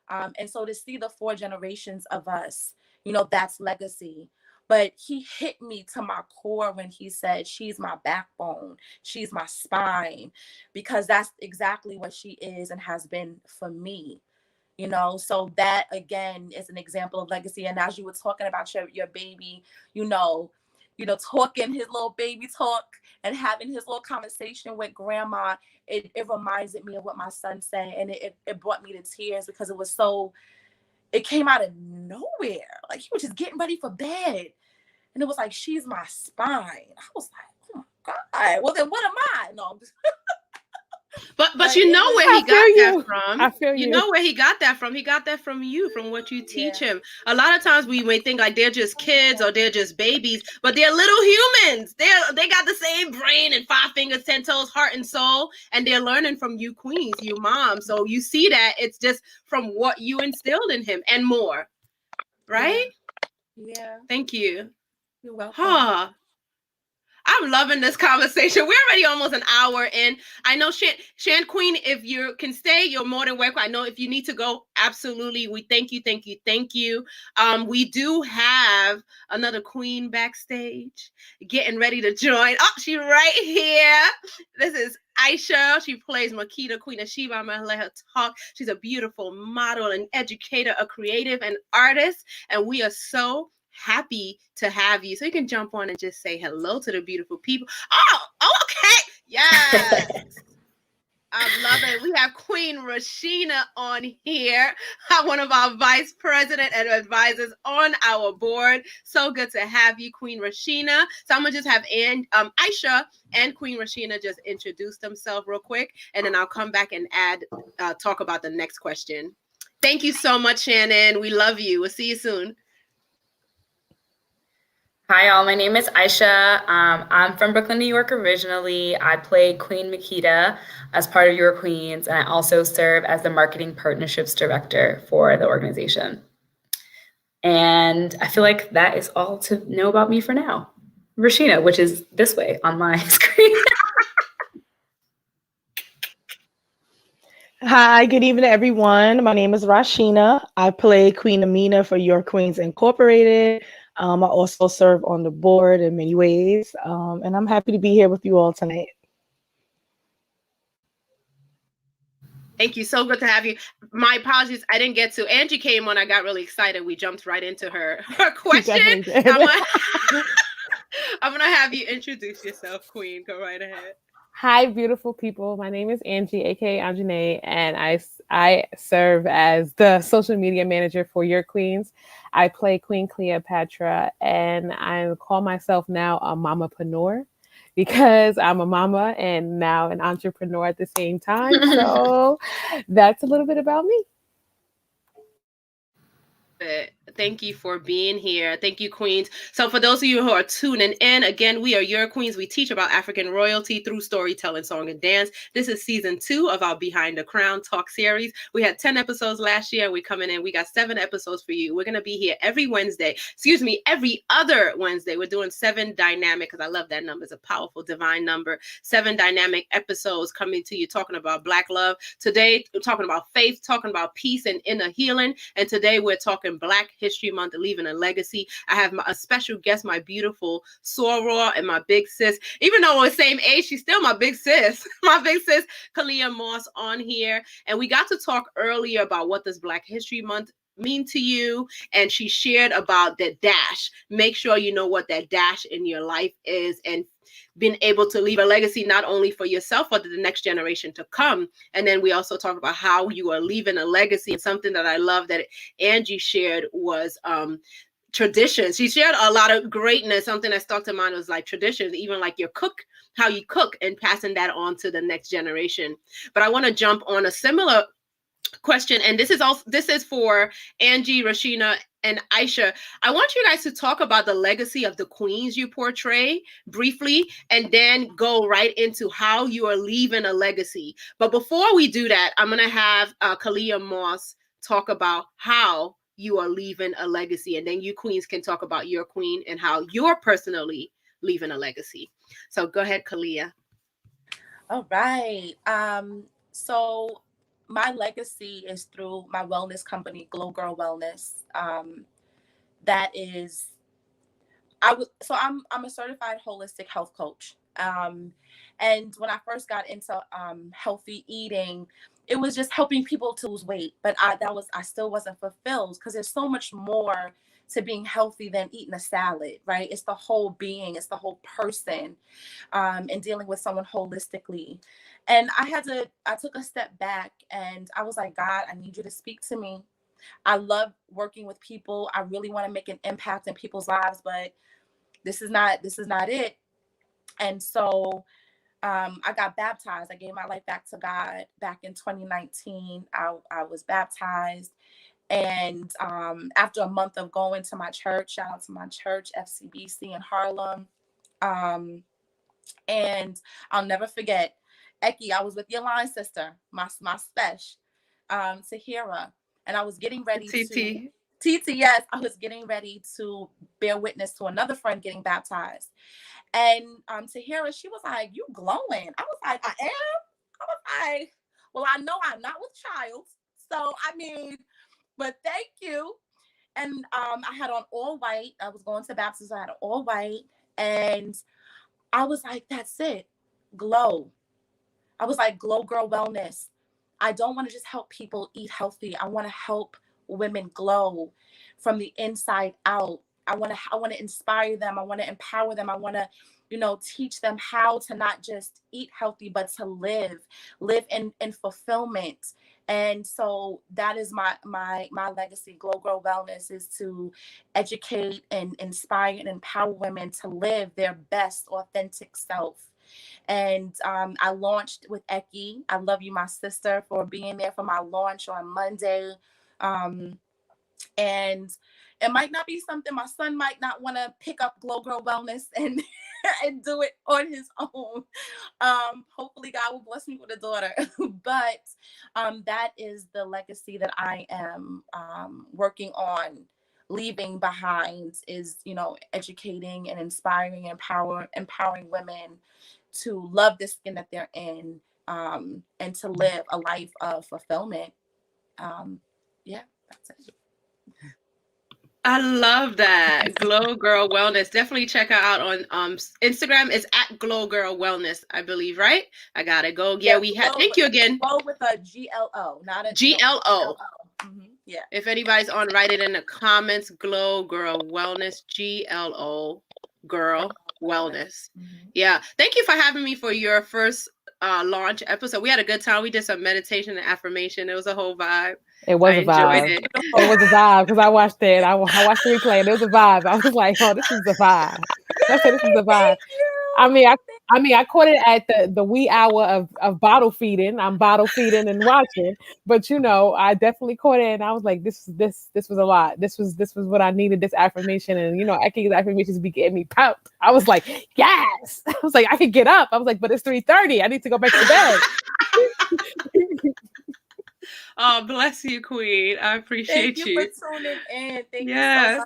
And so to see the 4 generations of us, you know, that's legacy. But he hit me to my core when he said, she's my backbone, she's my spine, because that's exactly what she is and has been for me. You know, so that again is an example of legacy. And as you were talking about your baby, you know, talking his little baby talk and having his little conversation with grandma, it reminded me of what my son said, and it brought me to tears because it came out of nowhere. Like he was just getting ready for bed, and it was like, she's my spine. I was like, oh my God, well then what am I? No, I'm just But you know where he got that from. I feel you. You know where he got that from. He got that from you, from what you teach him. A lot of times we may think like they're just kids or they're just babies, but they're little humans. They got the same brain and 5 fingers, 10 toes, heart and soul, and they're learning from you queens, you mom. So you see that it's just from what you instilled in him and more, right? Yeah. Thank you. You're welcome. Huh. I'm loving this conversation. We're already almost an hour in. I know, Shan Queen, if you can stay, you're more than welcome. I know if you need to go, absolutely. We thank you. We do have another queen backstage getting ready to join. Oh, she's right here. This is Aisha. She plays Makita, Queen of Sheba. I'm going to let her talk. She's a beautiful model and educator, a creative and artist. And we are so happy to have you. So you can jump on and just say hello to the beautiful people. Oh, okay. Yes. I love it. We have Queen Rashina on here, one of our vice president and advisors on our board. So good to have you, Queen Rashina. So I'm gonna just have Aisha and Queen Rashina just introduce themselves real quick, and then I'll come back and talk about the next question. Thank you so much, Shannon. We love you. We'll see you soon. Hi, all. My name is Aisha. I'm from Brooklyn, New York originally. I play Queen Makita as part of Your Queens, and I also serve as the Marketing Partnerships Director for the organization. And I feel like that is all to know about me for now. Rashina, which is this way on my screen. Hi, good evening, everyone. My name is Rashina. I play Queen Amina for Your Queens Incorporated. I also serve on the board in many ways, and I'm happy to be here with you all tonight. Thank you. So good to have you. My apologies. I didn't get to. Angie came on. I got really excited. We jumped right into her question. I'm gonna have you introduce yourself, Queen. Go right ahead. Hi, beautiful people. My name is Angie, aka Anjanae, and I serve as the social media manager for Your Queens. I play Queen Cleopatra, and I call myself now a mamapreneur because I'm a mama and now an entrepreneur at the same time. So that's a little bit about me. Thank you for being here. Thank you, Queens. So for those of you who are tuning in, again, we are Your Queens. We teach about African royalty through storytelling, song, and dance. This is season 2 of our Behind the Crown talk series. We had 10 episodes last year. We're coming in. We got 7 episodes for you. We're going to be here every other Wednesday. We're doing 7 dynamic, because I love that number. It's a powerful, divine number. 7 dynamic episodes coming to you, talking about Black love. Today, we're talking about faith, talking about peace and inner healing. And today, we're talking Black History Month, leaving a legacy. I have a special guest, my beautiful soror and my big sis. Even though we're the same age, she's still my big sis. My big sis, Kalia Moss, on here. And we got to talk earlier about what does Black History Month mean to you, and she shared about that dash. Make sure you know what that dash in your life is, and being able to leave a legacy not only for yourself but the next generation to come. And then we also talk about how you are leaving a legacy. And something that I love that Angie shared was traditions. She shared a lot of greatness. Something that stuck to mind was like traditions, even like how you cook and passing that on to the next generation. But I want to jump on a similar question, and this is for Angie, Rashina, and Aisha. I want you guys to talk about the legacy of the queens you portray briefly, and then go right into how you are leaving a legacy. But before we do that, I'm going to have Kalia Moss talk about how you are leaving a legacy, and then you queens can talk about your queen and how you're personally leaving a legacy. So go ahead, Kalia. All right. So my legacy is through my wellness company, Glow Girl Wellness. I'm a certified holistic health coach. And when I first got into healthy eating, it was just helping people to lose weight. But I still wasn't fulfilled, because there's so much more to being healthy than eating a salad, right? It's the whole being, it's the whole person, and dealing with someone holistically. And I took a step back, and I was like, God, I need you to speak to me. I love working with people. I really want to make an impact in people's lives, but this is not it. And so I got baptized. I gave my life back to God back in 2019. I was baptized. And after a month of going to my church, shout out to my church, FCBC in Harlem. And I'll never forget, Eki, I was with your line sister, my spesh, Tahira. And I was getting ready yes, I was getting ready to bear witness to another friend getting baptized. And Tahira, she was like, "You glowing." I was like, "I am?" I was like, "Well, I know I'm not with child. So, I mean, but thank you." And I had on all white. I was going to baptism. So I had all white. And I was like, that's it. Glow. I was like, Glow Girl Wellness. I don't want to just help people eat healthy. I want to help women glow from the inside out. I want to inspire them. I want to empower them. I want to, teach them how to not just eat healthy, but to live in fulfillment. And so that is my legacy. Glow Girl Wellness is to educate and inspire and empower women to live their best authentic self. And I launched with Eki. I love you, my sister, for being there for my launch on Monday. And it might not be something, my son might not want to pick up Glow Girl Wellness and and do it on his own. Hopefully God will bless me with a daughter. But that is the legacy that I am working on leaving behind, is, educating and inspiring and empowering women to love the skin that they're in, and to live a life of fulfillment. Yeah, that's it. I love that. Glow Girl Wellness. Definitely check her out on Instagram. It's at Glow Girl Wellness, I believe, right? I got it. Go. Yeah, we have. Thank you again. Glow with a GLO, not a GLO. Mm-hmm. Yeah. If anybody's on, write it in the comments. Glow Girl Wellness. GLO Girl Wellness. Mm-hmm. Yeah. Thank you for having me for your first launch episode. We had a good time. We did some meditation and affirmation. It was a whole vibe. It was a vibe. It was a vibe because I watched it. I watched the replay and it was a vibe. I was like, oh, this is the vibe. I said, this is the vibe. I mean, I caught it at the wee hour of bottle feeding. I'm bottle feeding and watching, but I definitely caught it and I was like, this was a lot. This was what I needed. This affirmation, and Eki's affirmations be getting me pumped. I was like, yes. I was like, I could get up. I was like, but it's 3:30. I need to go back to bed. Oh, bless you, Queen. I appreciate you. Thank you for tuning in. Thank you so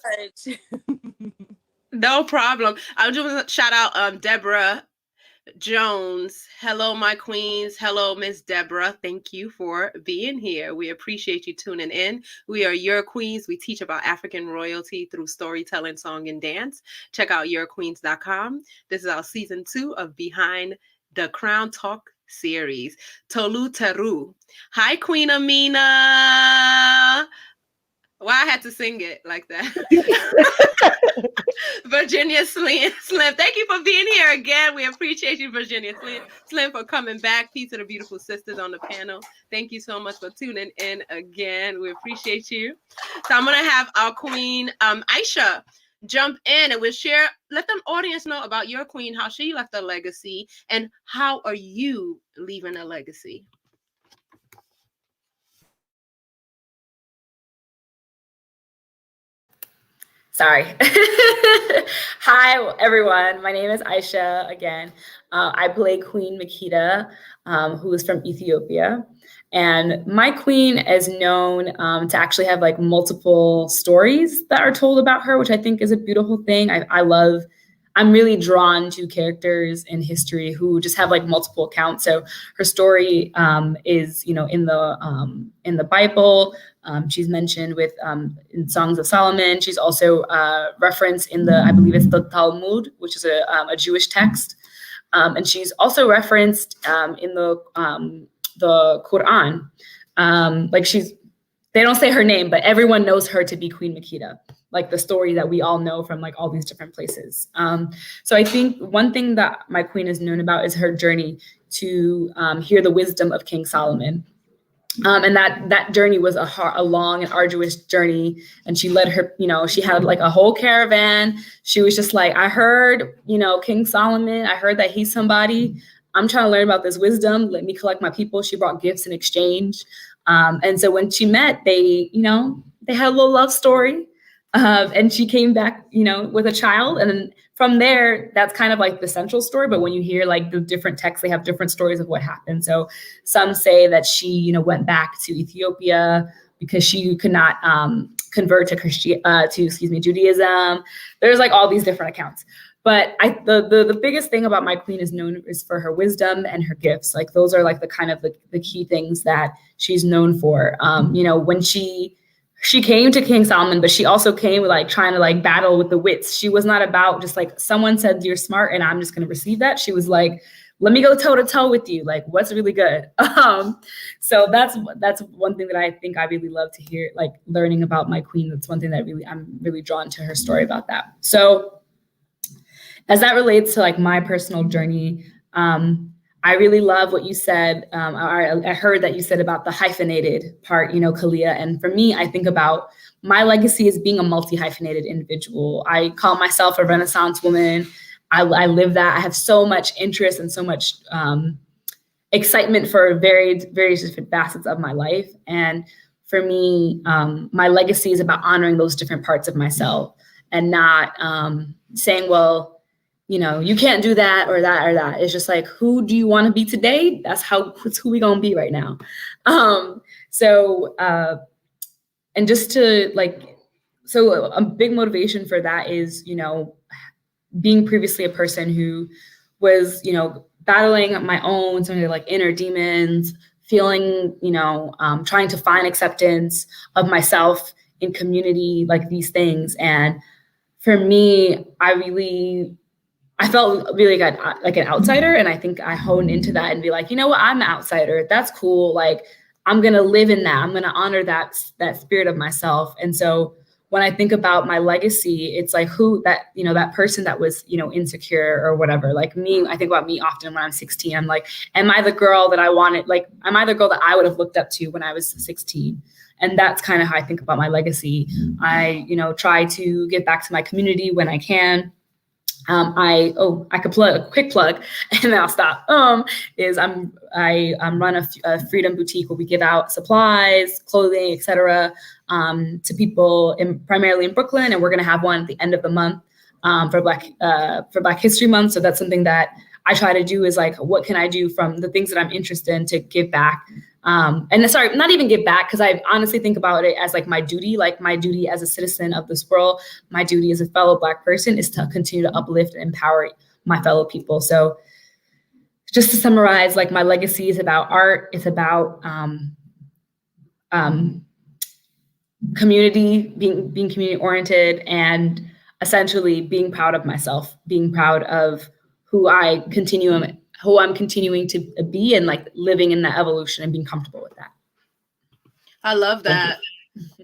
much. No problem. I'll just shout out Deborah Jones. Hello, my queens. Hello, Miss Deborah. Thank you for being here. We appreciate you tuning in. We are Your Queens. We teach about African royalty through storytelling, song, and dance. Check out yourqueens.com. This is our season 2 of Behind the Crown Talk series. Tolu Teru. Hi, Queen Amina. Why I had to sing it like that. Virginia Slim. Thank you for being here again. We appreciate you, Virginia Slim, for coming back. Peace to the beautiful sisters on the panel. Thank you so much for tuning in again. We appreciate you. So I'm going to have our queen, Aisha, jump in and we'll share, let the audience know about your queen, how she left a legacy, and how are you leaving a legacy? Sorry. Hi, everyone. My name is Aisha again. I play Queen Makeda, who is from Ethiopia. And my queen is known to actually have like multiple stories that are told about her, which I think is a beautiful thing. I'm really drawn to characters in history who just have like multiple accounts. So her story is, in the Bible. She's mentioned in Songs of Solomon. She's also referenced in I believe it's the Talmud, which is a Jewish text. And she's also referenced in the Quran. They don't say her name, but everyone knows her to be Queen Makeda, like the story that we all know from like all these different places. So I think one thing that my queen is known about is her journey to hear the wisdom of King Solomon. And that journey was a long and arduous journey. And she led her, she had like a whole caravan. She was just like, I heard, King Solomon, I heard that he's somebody. I'm trying to learn about this wisdom. Let me collect my people. She brought gifts in exchange. And so when she met, they had a little love story. And she came back, with a child. And then from there, that's kind of like the central story. But when you hear like the different texts, they have different stories of what happened. So some say that she, went back to Ethiopia because she could not convert to Judaism. There's like all these different accounts. But the biggest thing about my queen is for her wisdom and her gifts. Like those are like the kind of the key things that she's known for. When she came to King Solomon, but she also came like trying to like battle with the wits. She was not about just like someone said you're smart and I'm just going to receive that. She was like, let me go toe to toe with you. Like, what's really good? So that's one thing that I think I really love to hear, like learning about my queen. That's one thing that I'm really drawn to her story about that. So as that relates to like my personal journey, I really love what you said. I heard that you said about the hyphenated part, you know, Kalia. And for me, I think about my legacy as being a multi-hyphenated individual. I call myself a Renaissance woman. I live that. I have so much interest and so much excitement for various different facets of my life. And for me, my legacy is about honoring those different parts of myself and not saying, well, you know, you can't do that or that or that. It's just like, who do you want to be today? That's who we gonna be right now. And just to like, so a big motivation for that is, you know, being previously a person who was, you know, battling my own some of the like inner demons, feeling, you know, trying to find acceptance of myself in community, like these things. And for me, I felt really like an outsider. And I think I honed into that and be like, you know what, I'm an outsider. That's cool. Like, I'm going to live in that. I'm going to honor that spirit of myself. And so when I think about my legacy, it's like that person that was, you know, insecure or whatever, like me, I think about me often when I'm 16, I'm like, am I the girl that I wanted? Like, am I the girl that I would have looked up to when I was 16? And that's kind of how I think about my legacy. I, you know, try to give back to my community when I can. I could plug a quick plug and then I'll stop. I run a Freedom Boutique where we give out supplies, clothing, etc. To people primarily in Brooklyn, and we're going to have one at the end of the month for Black History Month. So that's something that I try to do is like, what can I do from the things that I'm interested in to give back? And sorry, not even give back, because I honestly think about it as like my duty as a citizen of this world, my duty as a fellow Black person is to continue to uplift and empower my fellow people. So just to summarize, like my legacy is about art. It's about community, being community oriented, and essentially being proud of myself, being proud of who I'm continuing to be, and like living in that evolution and being comfortable with that. I love that.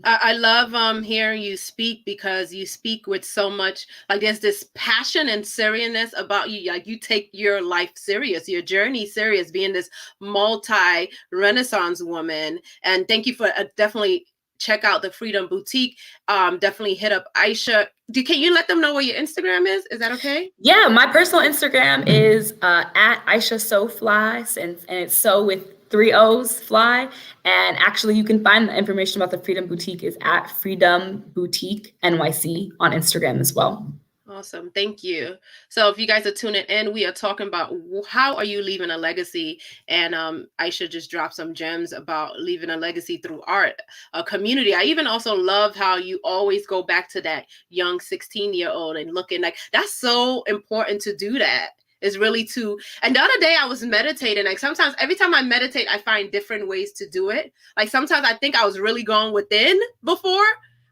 I love hearing you speak, because you speak with so much, like there's this passion and seriousness about you. Like you take your life serious, your journey serious, being this multi-Renaissance woman. And thank you for definitely check out the Freedom Boutique. Definitely hit up Aisha. Can you let them know what your Instagram is? Is that okay? Yeah, my personal Instagram is at Aisha So Fly, and it's so with 3 O's, fly. And actually, you can find the information about the Freedom Boutique is at Freedom Boutique NYC on Instagram as well. Awesome. Thank you. So if you guys are tuning in, we are talking about how are you leaving a legacy? And Aisha just dropped some gems about leaving a legacy through art, a community. I even also love how you always go back to that young 16-year-old and looking like that's so important to do that. Is really to, and the other day I was meditating, like sometimes every time I meditate, I find different ways to do it. Like sometimes I think I was really going within before,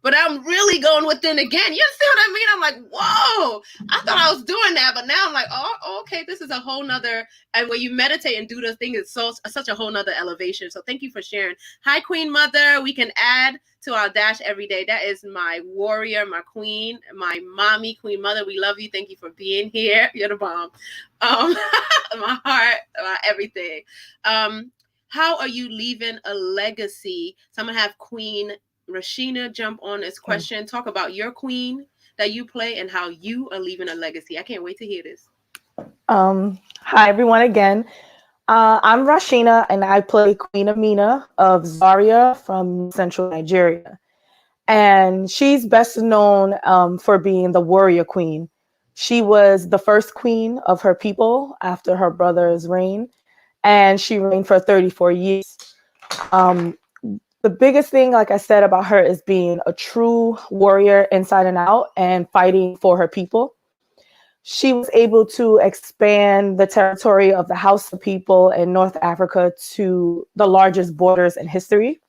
but I'm really going within again. You see what I mean? I'm like, whoa, I thought I was doing that, but now I'm like, oh, okay, this is a whole nother, and when you meditate and do the thing, it's such a whole nother elevation. So thank you for sharing. Hi, Queen Mother. We can add to our dash every day. That is my warrior, my queen, my mommy, Queen Mother. We love you. Thank you for being here. You're the bomb. My heart, my everything. How are you leaving a legacy? So I'm gonna have Queen Rashina jump on this question. Talk about your queen that you play and how you are leaving a legacy. I can't wait to hear this. Hi everyone again. I'm Rashina and I play Queen Amina of Zaria from Central Nigeria. And she's best known for being the warrior queen. She was the first queen of her people after her brother's reign, and she reigned for 34 years. The biggest thing, like I said, about her is being a true warrior inside and out and fighting for her people. She was able to expand the territory of the Hausa people in North Africa to the largest borders in history,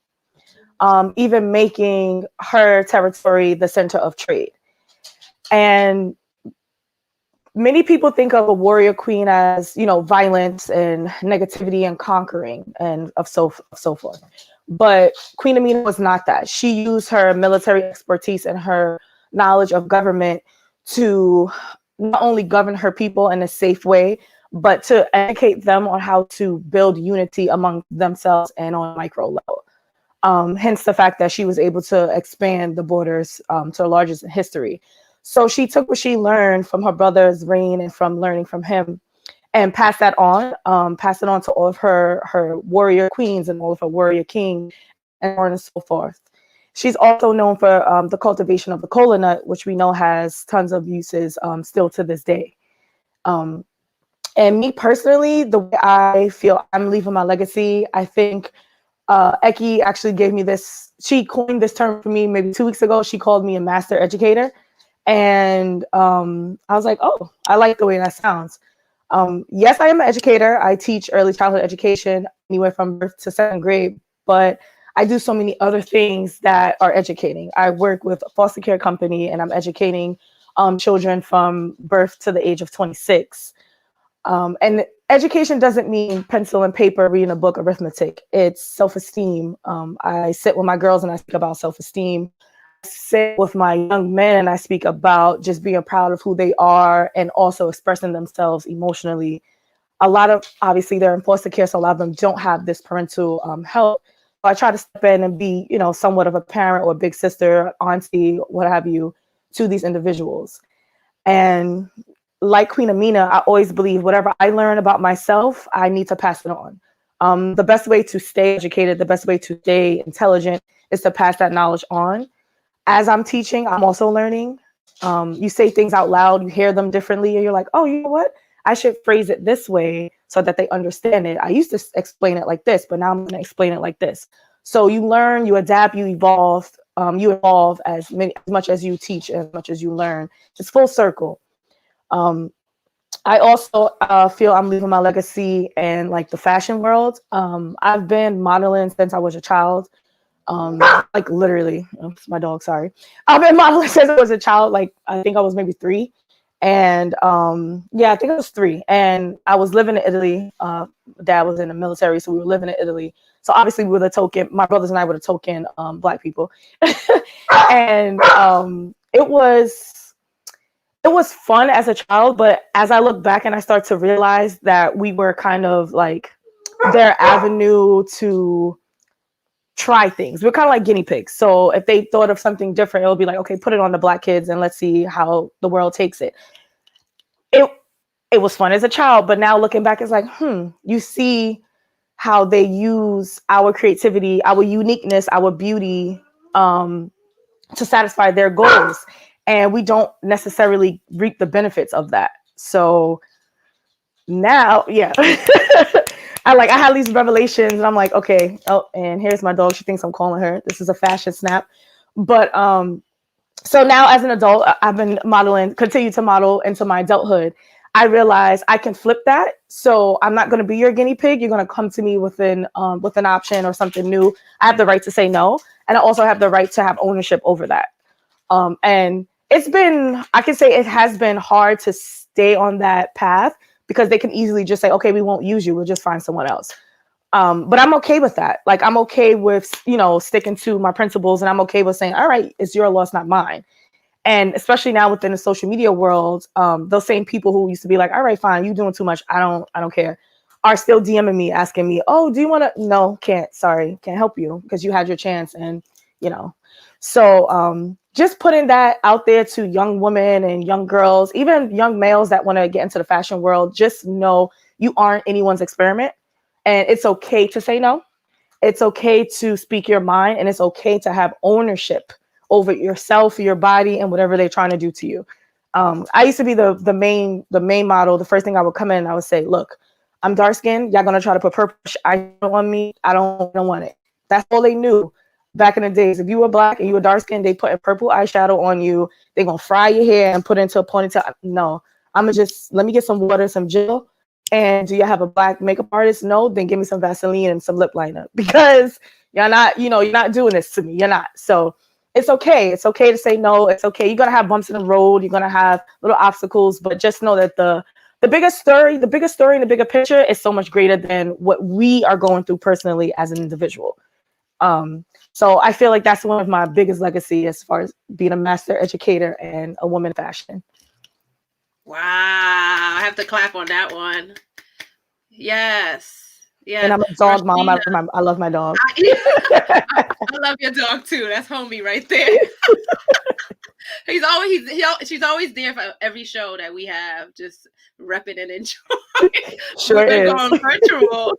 even making her territory the center of trade. And many people think of a warrior queen as, you know, violence and negativity and conquering and so forth. But Queen Amina was not that. She used her military expertise and her knowledge of government to not only govern her people in a safe way, but to educate them on how to build unity among themselves and on a micro level. Hence the fact that she was able to expand the borders to the largest in history. So she took what she learned from her brother's reign and from learning from him and passed it on to all of her warrior queens and all of her warrior kings and so on and so forth. She's also known for the cultivation of the kola nut, which we know has tons of uses still to this day. And me personally, the way I feel I'm leaving my legacy, I think Eki actually gave me this. She coined this term for me maybe 2 weeks ago. She called me a master educator. And I was like, oh, I like the way that sounds. Yes, I am an educator. I teach early childhood education anywhere from birth to 7th grade, but I do so many other things that are educating. I work with a foster care company and I'm educating children from birth to the age of 26. And education doesn't mean pencil and paper, reading a book, arithmetic. It's self-esteem. I sit with my girls and I speak about self-esteem. I sit with my young men and I speak about just being proud of who they are and also expressing themselves emotionally. A lot of, obviously, they're in foster care, so a lot of them don't have this parental help. So I try to step in and be, you know, somewhat of a parent or a big sister, auntie, what have you, to these individuals. And like Queen Amina, I always believe whatever I learn about myself, I need to pass it on. The best way to stay educated, the best way to stay intelligent is to pass that knowledge on. As I'm teaching, I'm also learning. You say things out loud, you hear them differently, and you're like, oh, you know what? I should phrase it this way so that they understand it. I used to explain it like this, but now I'm going to explain it like this. So you learn, you adapt, you evolve. You evolve as much as you teach, as much as you learn. It's full circle. I also feel I'm leaving my legacy in like the fashion world. I've been modeling since I was a child. Like literally, it's my dog, sorry. I've been modeling since I was a child, like I think I was maybe 3. And yeah, I think I was 3. And I was living in Italy. Dad was in the military, so we were living in Italy. So obviously we were the token, my brothers and I were the token Black people. And it was fun as a child, but as I look back and I start to realize that we were kind of like their avenue to try things. We're kind of like guinea pigs. So if they thought of something different, it'll be like, okay, put it on the Black kids and let's see how the world takes it. It was fun as a child, but now looking back, it's like, you see how they use our creativity, our uniqueness, our beauty to satisfy their goals. And we don't necessarily reap the benefits of that. So now, yeah, I had these revelations and I'm like, okay, oh, and here's my dog. She thinks I'm calling her. This is a fashion snap. But so now as an adult, I've been modeling, continue to model into my adulthood. I realized I can flip that. So I'm not going to be your guinea pig. You're going to come to me with an option or something new. I have the right to say no. And I also have the right to have ownership over that. And it's been, I can say it has been hard to stay on that path because they can easily just say, okay, we won't use you. We'll just find someone else. But I'm okay with that. Like, I'm okay with, sticking to my principles, and I'm okay with saying, all right, it's your loss, not mine. And especially now within the social media world, those same people who used to be like, all right, fine, you doing too much. I don't care, are still DMing me, asking me, oh, do you want to? No, can't. Sorry, can't help you because you had your chance. And, so just putting that out there to young women and young girls, even young males that want to get into the fashion world, just know you aren't anyone's experiment. And it's okay to say no. It's okay to speak your mind, and it's okay to have ownership over yourself, your body, and whatever they're trying to do to you. I used to be the main model. The first thing I would come in and I would say, look, I'm dark skinned. Y'all gonna try to put purple eyeshadow on me. I don't want it. That's all they knew back in the days. If you were Black and you were dark skinned, they put a purple eyeshadow on you. They're gonna fry your hair and put it into a ponytail. No, I'm gonna just, let me get some water, some gel. And do you have a Black makeup artist? No, then give me some Vaseline and some lip liner, because you're not doing this to me. You're not. So it's okay. It's okay to say no. It's okay. You're gonna have bumps in the road. You're gonna have little obstacles, but just know that the biggest story, and the bigger picture is so much greater than what we are going through personally as an individual. So I feel like that's one of my biggest legacy as far as being a master educator and a woman in fashion. Wow, I have to clap on that one. Yes. Yeah. And I'm a dog mom. Rashina. I love my dog. I love your dog too. That's homie right there. She's always there for every show that we have, just repping and enjoying. Sure We've been is. going virtual.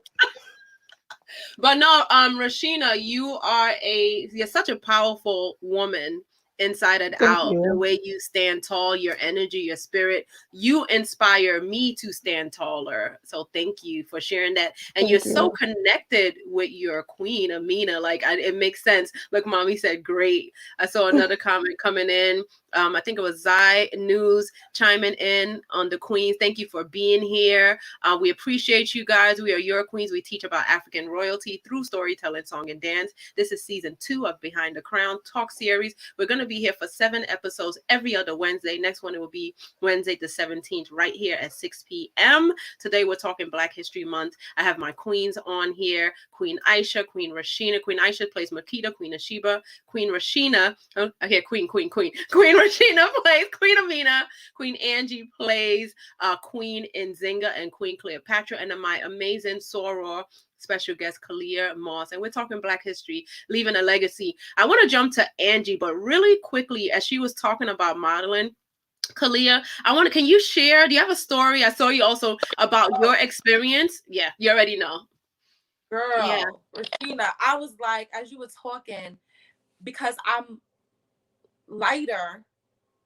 But no, Rashina, you're such a powerful woman inside and Thank out. you. The way you stand tall, your energy, your spirit, you inspire me to stand taller. So thank you for sharing that. And Thank you're so you. connected with your queen, Amina. Like it makes sense. Look, mommy said great. I saw another comment coming in. I think it was Zai News chiming in on the queens. Thank you for being here. We appreciate you guys. We are your queens. We teach about African royalty through storytelling, song, and dance. This is season 2 of Behind the Crown Talk series. We're going to be here for 7 episodes every other Wednesday. Next one, it will be Wednesday the 17th, right here at 6 p.m. Today, we're talking Black History Month. I have my queens on here. Queen Aisha, Queen Rashina. Queen Aisha plays Makita, Queen Asheba. Queen Rashina, Queen Rashina plays Queen Amina. Queen Angie plays Queen Nzinga and Queen Cleopatra. And then my amazing soror special guest Kalia Moss, and we're talking Black history, leaving a legacy. I want to jump to Angie, but really quickly, as she was talking about modeling, Kalia, can you share? Do you have a story? I saw you also about your experience. Yeah, you already know. Girl, Yeah. Rashina, I was like, as you were talking, because I'm lighter,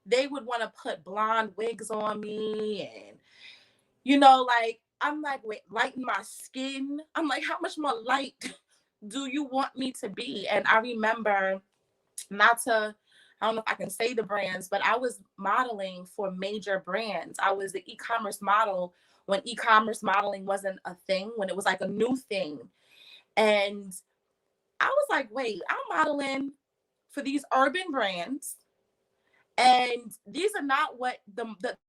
they would want to put blonde wigs on me, and like I'm like, wait, lighten my skin. I'm like, how much more light do you want me to be? And I remember, I don't know if I can say the brands, but I was modeling for major brands. I was the e-commerce model when e-commerce modeling wasn't a thing, when it was like a new thing. And I was like, wait, I'm modeling for these urban brands. And these are not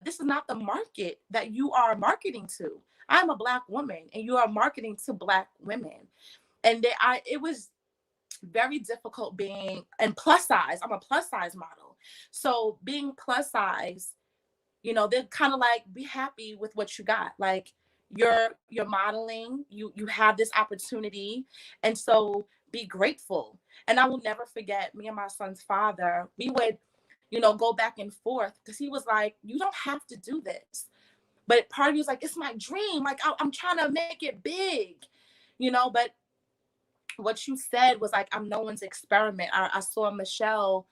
this is not the market that you are marketing to. I'm a Black woman and you are marketing to Black women. And it was very difficult being, and plus size. I'm a plus size model. So being plus size, they're kind of like, be happy with what you got. Like you're modeling, you have this opportunity. And so be grateful. And I will never forget, me and my son's father, we would, go back and forth, because he was like, you don't have to do this. But part of me was like, it's my dream. Like I'm trying to make it big, but what you said was like, I'm no one's experiment. I saw Michelle,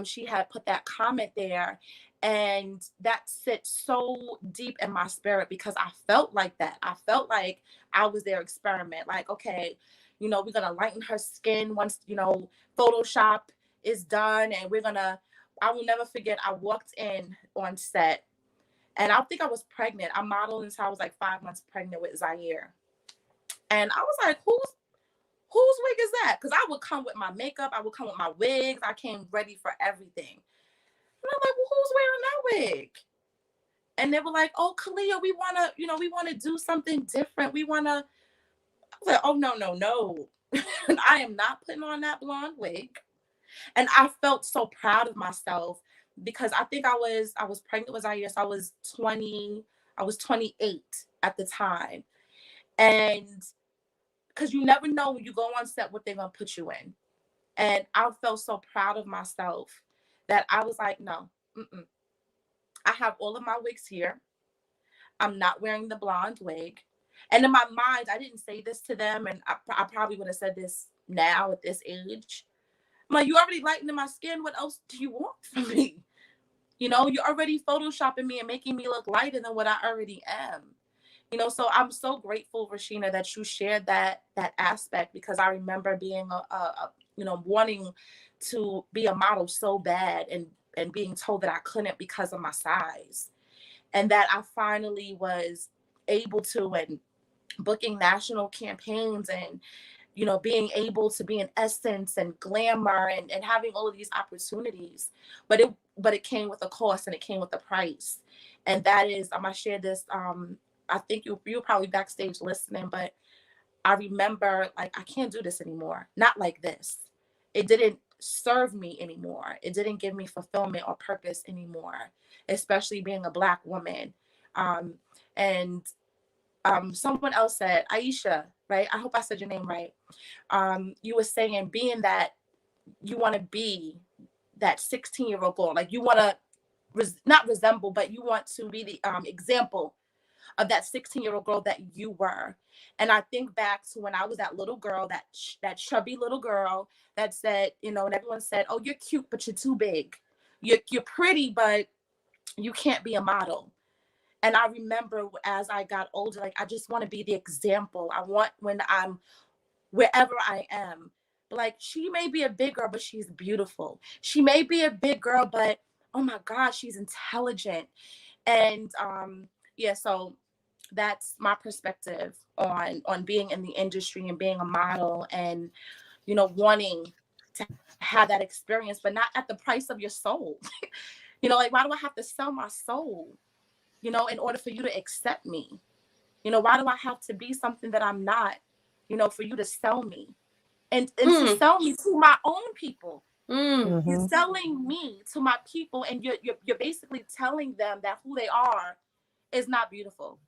she had put that comment there, and that sits so deep in my spirit, because I felt like that. I felt like I was their experiment. Like, okay, we're gonna lighten her skin once, Photoshop is done, and I will never forget, I walked in on set, and I think I was pregnant. I modeled until I was like 5 months pregnant with Zaire. And I was like, whose wig is that? Because I would come with my makeup, I would come with my wigs, I came ready for everything. And I'm like, well, who's wearing that wig? And they were like, oh, Kalia, we want to do something different. I was like, oh, no. I am not putting on that blonde wig. And I felt so proud of myself, because I think I was pregnant with Zaire, so I was 28 at the time. And because you never know when you go on set what they're going to put you in. And I felt so proud of myself that I was like, no, I have all of my wigs here. I'm not wearing the blonde wig. And in my mind, I didn't say this to them, and I probably would have said this now at this age. I'm like, you already lightened my skin. What else do you want from me? You're already photoshopping me and making me look lighter than what I already am. So I'm so grateful, Rashina, that you shared that aspect, because I remember being wanting to be a model so bad, and being told that I couldn't because of my size, and that I finally was able to, and booking national campaigns, you know, being able to be in essence and glamour and having all of these opportunities. But it came with a cost and it came with a price. And that is, I shared this, I think you were probably backstage listening, but I remember like, I can't do this anymore. Not like this. It didn't serve me anymore. It didn't give me fulfillment or purpose anymore, especially being a Black woman. And someone else said, Aisha, right? I hope I said your name right. You were saying being that you want to be that 16-year-old girl, like you want to not resemble, but you want to be the example of that 16-year-old girl that you were. And I think back to when I was that little girl, that chubby little girl that said, you know, and everyone said, oh, you're cute, but you're too big. You're pretty, but you can't be a model. And I remember as I got older, like, I just want to be the example. I want, when I'm wherever I am, like, she may be a big girl, but she's beautiful. She may be a big girl, but oh my God, she's intelligent. And yeah, so that's my perspective on being in the industry and being a model, and, you know, wanting to have that experience, but not at the price of your soul. You know, like, why do I have to sell my soul, you know, in order for you to accept me? You know, why do I have to be something that I'm not, you know, for you to sell me and to sell me to my own people? You're selling me to my people, and you're basically telling them that who they are is not beautiful.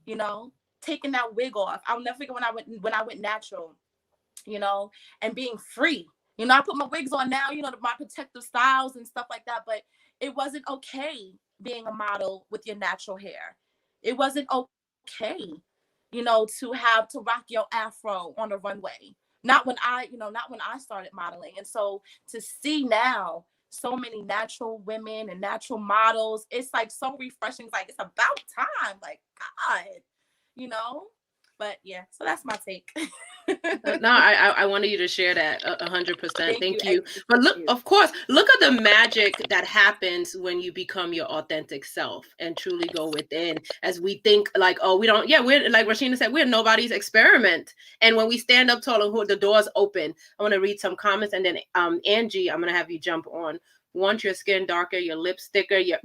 You know, taking that wig off. I'll never forget when I went natural, you know, and being free. You know, I put my wigs on now, you know, my protective styles and stuff like that, but it wasn't okay being a model with your natural hair. It wasn't okay, you know, to have to rock your afro on the runway. Not when I started modeling. And so to see now so many natural women and natural models, it's like so refreshing. It's like, it's about time. Like, God, you know? But yeah, so that's my take. No, I wanted you to share that 100%. Thank you. But look, of course, look at the magic that happens when you become your authentic self and truly go within. As we think like, oh, we're like Rashina said, we're nobody's experiment. And when we stand up tall and the doors open, I want to read some comments, and then Angie, I'm gonna have you jump on. Want your skin darker, your lips thicker, your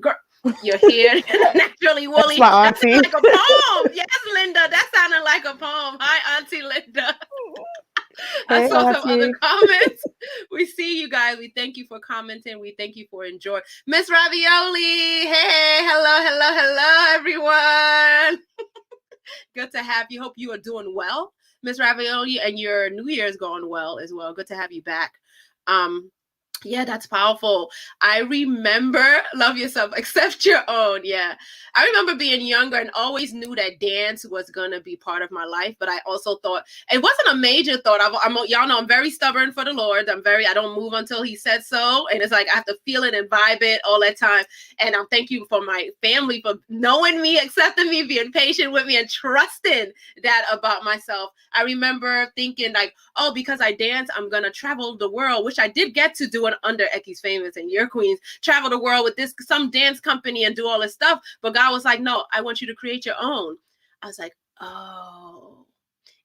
hair naturally woolly. That sounded like a poem. Yes, Linda, that sounded like a poem. Hi, Auntie Linda. I saw some other comments. We see you guys. We thank you for commenting. We thank you for enjoying. Miss Ravioli. Hey, hello, everyone. Good to have you. Hope you are doing well, Miss Ravioli, and your New Year's going well as well. Good to have you back. Yeah, that's powerful. I remember, love yourself, accept your own. Yeah. I remember being younger and always knew that dance was going to be part of my life. But I also thought it wasn't a major thought. Y'all know I'm very stubborn for the Lord. I don't move until he said so. And it's like, I have to feel it and vibe it all that time. And I'm thank you for my family for knowing me, accepting me, being patient with me, and trusting that about myself. I remember thinking like, oh, because I dance, I'm going to travel the world, which I did get to do under Ecky's Famous and Your Queens, travel the world with some dance company and do all this stuff. But God was like, no, I want you to create your own. I was like, oh.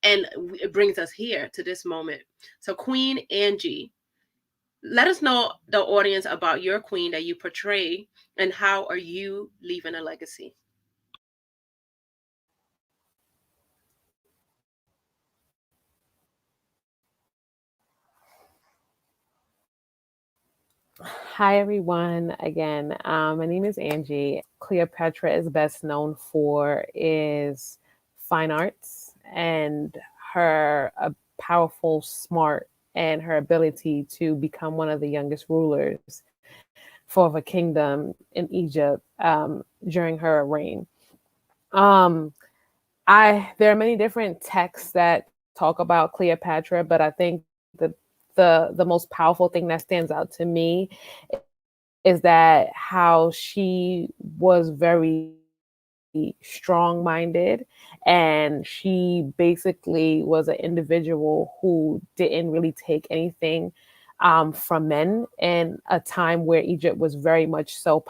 And it brings us here to this moment. So Queen Angie, let us know, the audience, about your queen that you portray, and how are you leaving a legacy? Hi, everyone. Again, my name is Angie. Cleopatra is best known for is fine arts and her powerful, smart, and her ability to become one of the youngest rulers for the kingdom in Egypt during her reign. There are many different texts that talk about Cleopatra, but I think the most powerful thing that stands out to me is that how she was very strong-minded, and she basically was an individual who didn't really take anything from men in a time where Egypt was very much so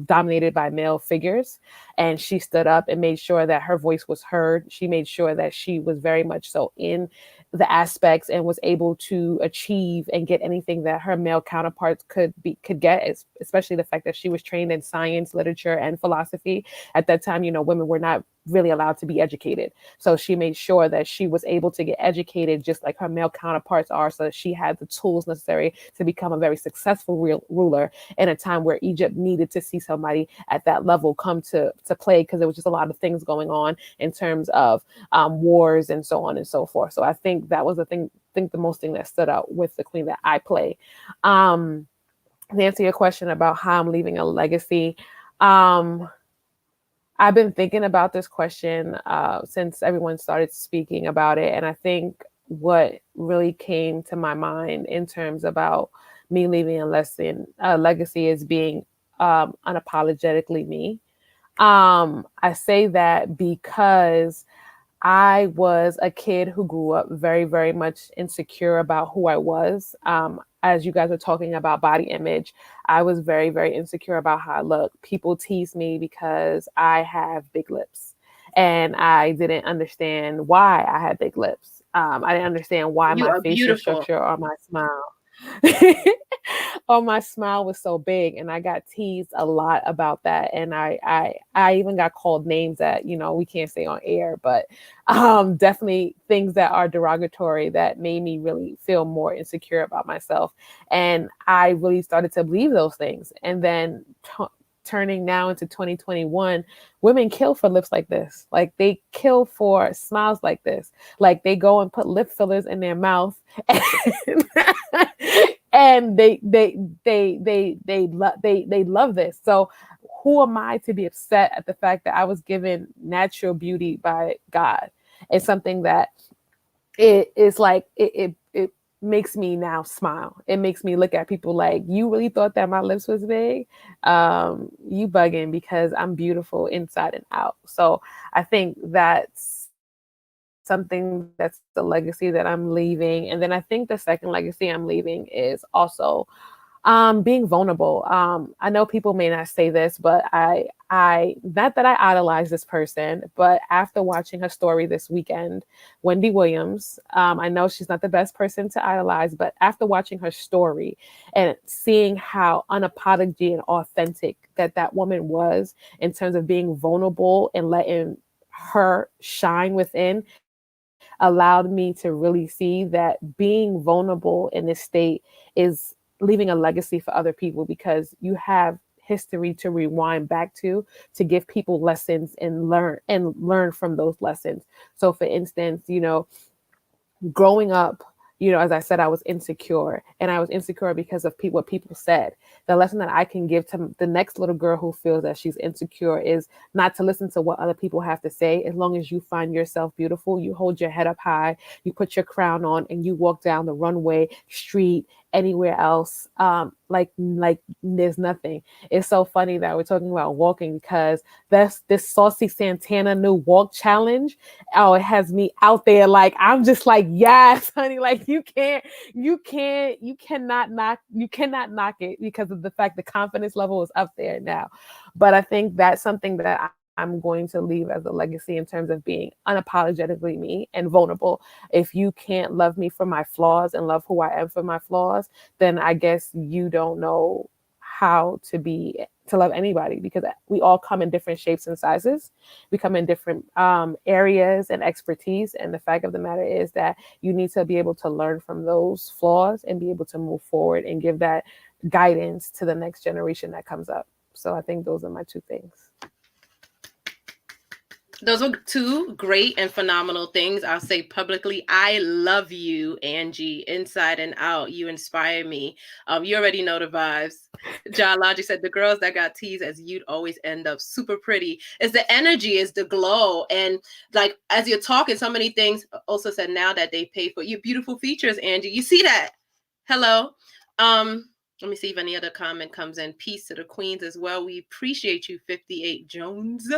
dominated by male figures. And she stood up and made sure that her voice was heard. She made sure that she was very much so in the aspects and was able to achieve and get anything that her male counterparts could get, especially the fact that she was trained in science, literature, and philosophy. At that time, women were not really allowed to be educated. So she made sure that she was able to get educated just like her male counterparts are, so that she had the tools necessary to become a very successful ruler in a time where Egypt needed to see somebody at that level come to play, because there was just a lot of things going on in terms of wars and so on and so forth. So I think that was the most thing that stood out with the queen that I play. To answer your question about how I'm leaving a legacy, I've been thinking about this question since everyone started speaking about it. And I think what really came to my mind in terms about me leaving a legacy is being unapologetically me. I say that because I was a kid who grew up very, very much insecure about who I was. As you guys were talking about body image, I was very, very insecure about how I look. People tease me because I have big lips, and I didn't understand why I had big lips. I didn't understand why You my are facial beautiful. structure or my smile or my smile was so big, and I got teased a lot about that. And I even got called names that we can't say on air, but definitely things that are derogatory that made me really feel more insecure about myself. And I really started to believe those things. And then turning now into 2021, women kill for lips like this. Like, they kill for smiles like this. Like, they go and put lip fillers in their mouth and they love this. So who am I to be upset at the fact that I was given natural beauty by God? It's something that it makes me now smile. It makes me look at people like, you really thought that my lips was big? You bugging, because I'm beautiful inside and out. So I think that's something that's the legacy that I'm leaving. And then I think the second legacy I'm leaving is also being vulnerable. I know people may not say this, but I not that I idolize this person, but after watching her story this weekend, Wendy Williams, I know she's not the best person to idolize, but after watching her story and seeing how unapologetic and authentic that woman was in terms of being vulnerable and letting her shine within, allowed me to really see that being vulnerable in this state is leaving a legacy for other people, because you have history to rewind back to give people lessons and learn from those lessons. So for instance, growing up, as I said, I was insecure, and I was insecure because of what people said. The lesson that I can give to the next little girl who feels that she's insecure is not to listen to what other people have to say. As long as you find yourself beautiful, you hold your head up high, you put your crown on, and you walk down the runway, street, anywhere else, like there's nothing. It's so funny that we're talking about walking, because that's this Saucy Santana new walk challenge. Oh, it has me out there. Like, I'm just like, yes, honey. Like, you cannot knock it, because of the fact the confidence level is up there now. But I think that's something that I'm going to leave as a legacy in terms of being unapologetically me and vulnerable. If you can't love me for my flaws and love who I am for my flaws, then I guess you don't know how to love anybody, because we all come in different shapes and sizes. We come in different areas and expertise. And the fact of the matter is that you need to be able to learn from those flaws and be able to move forward and give that guidance to the next generation that comes up. So I think those are my two things. Those were two great and phenomenal things. I'll say publicly, I love you, Angie, inside and out. You inspire me. You already know the vibes. John Logic said, the girls that got teased as you'd always end up super pretty. It's the energy, is the glow. And like, as you're talking, so many things also said now that they pay for your beautiful features, Angie. You see that? Hello. Let me see if any other comment comes in. Peace to the queens as well. We appreciate you, 58 Jones.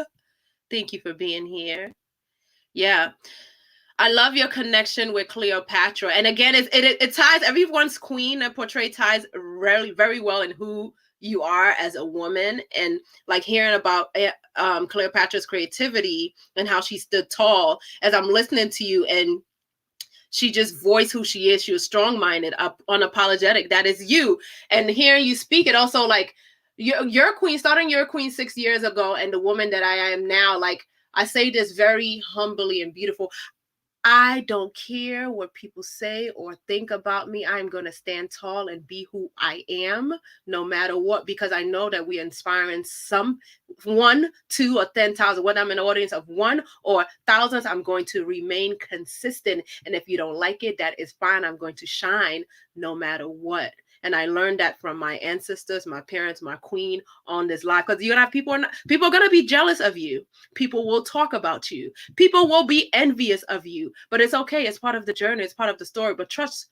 Thank you for being here. Yeah. I love your connection with Cleopatra. And again, it ties, everyone's queen and portray ties really very well in who you are as a woman. And like hearing about Cleopatra's creativity and how she stood tall as I'm listening to you, and she just voiced who she is. She was strong-minded, unapologetic. That is you. And hearing you speak, it also like your queen, starting your queen 6 years ago, and the woman that I am now, like I say this very humbly and beautiful. I don't care what people say or think about me. I'm going to stand tall and be who I am, no matter what, because I know that we're inspiring some 1, 2, or 10,000. Whether I'm an audience of 1 or thousands, I'm going to remain consistent. And if you don't like it, that is fine. I'm going to shine no matter what. And I learned that from my ancestors, my parents, my queen on this life. Because you're gonna have people are gonna be jealous of you. People will talk about you. People will be envious of you. But it's okay. It's part of the journey. It's part of the story. But trust.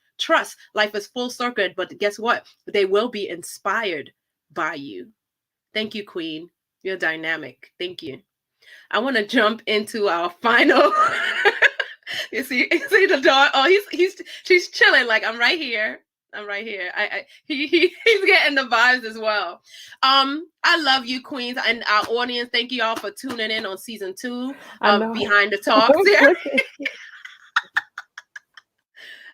Life is full circle. But guess what? They will be inspired by you. Thank you, Queen. You're dynamic. Thank you. I want to jump into our final. you see the dog. Oh, she's chilling. Like I'm right here. He's getting the vibes as well. I love you, queens, and our audience. Thank you all for tuning in on season 2 of Behind the Talks.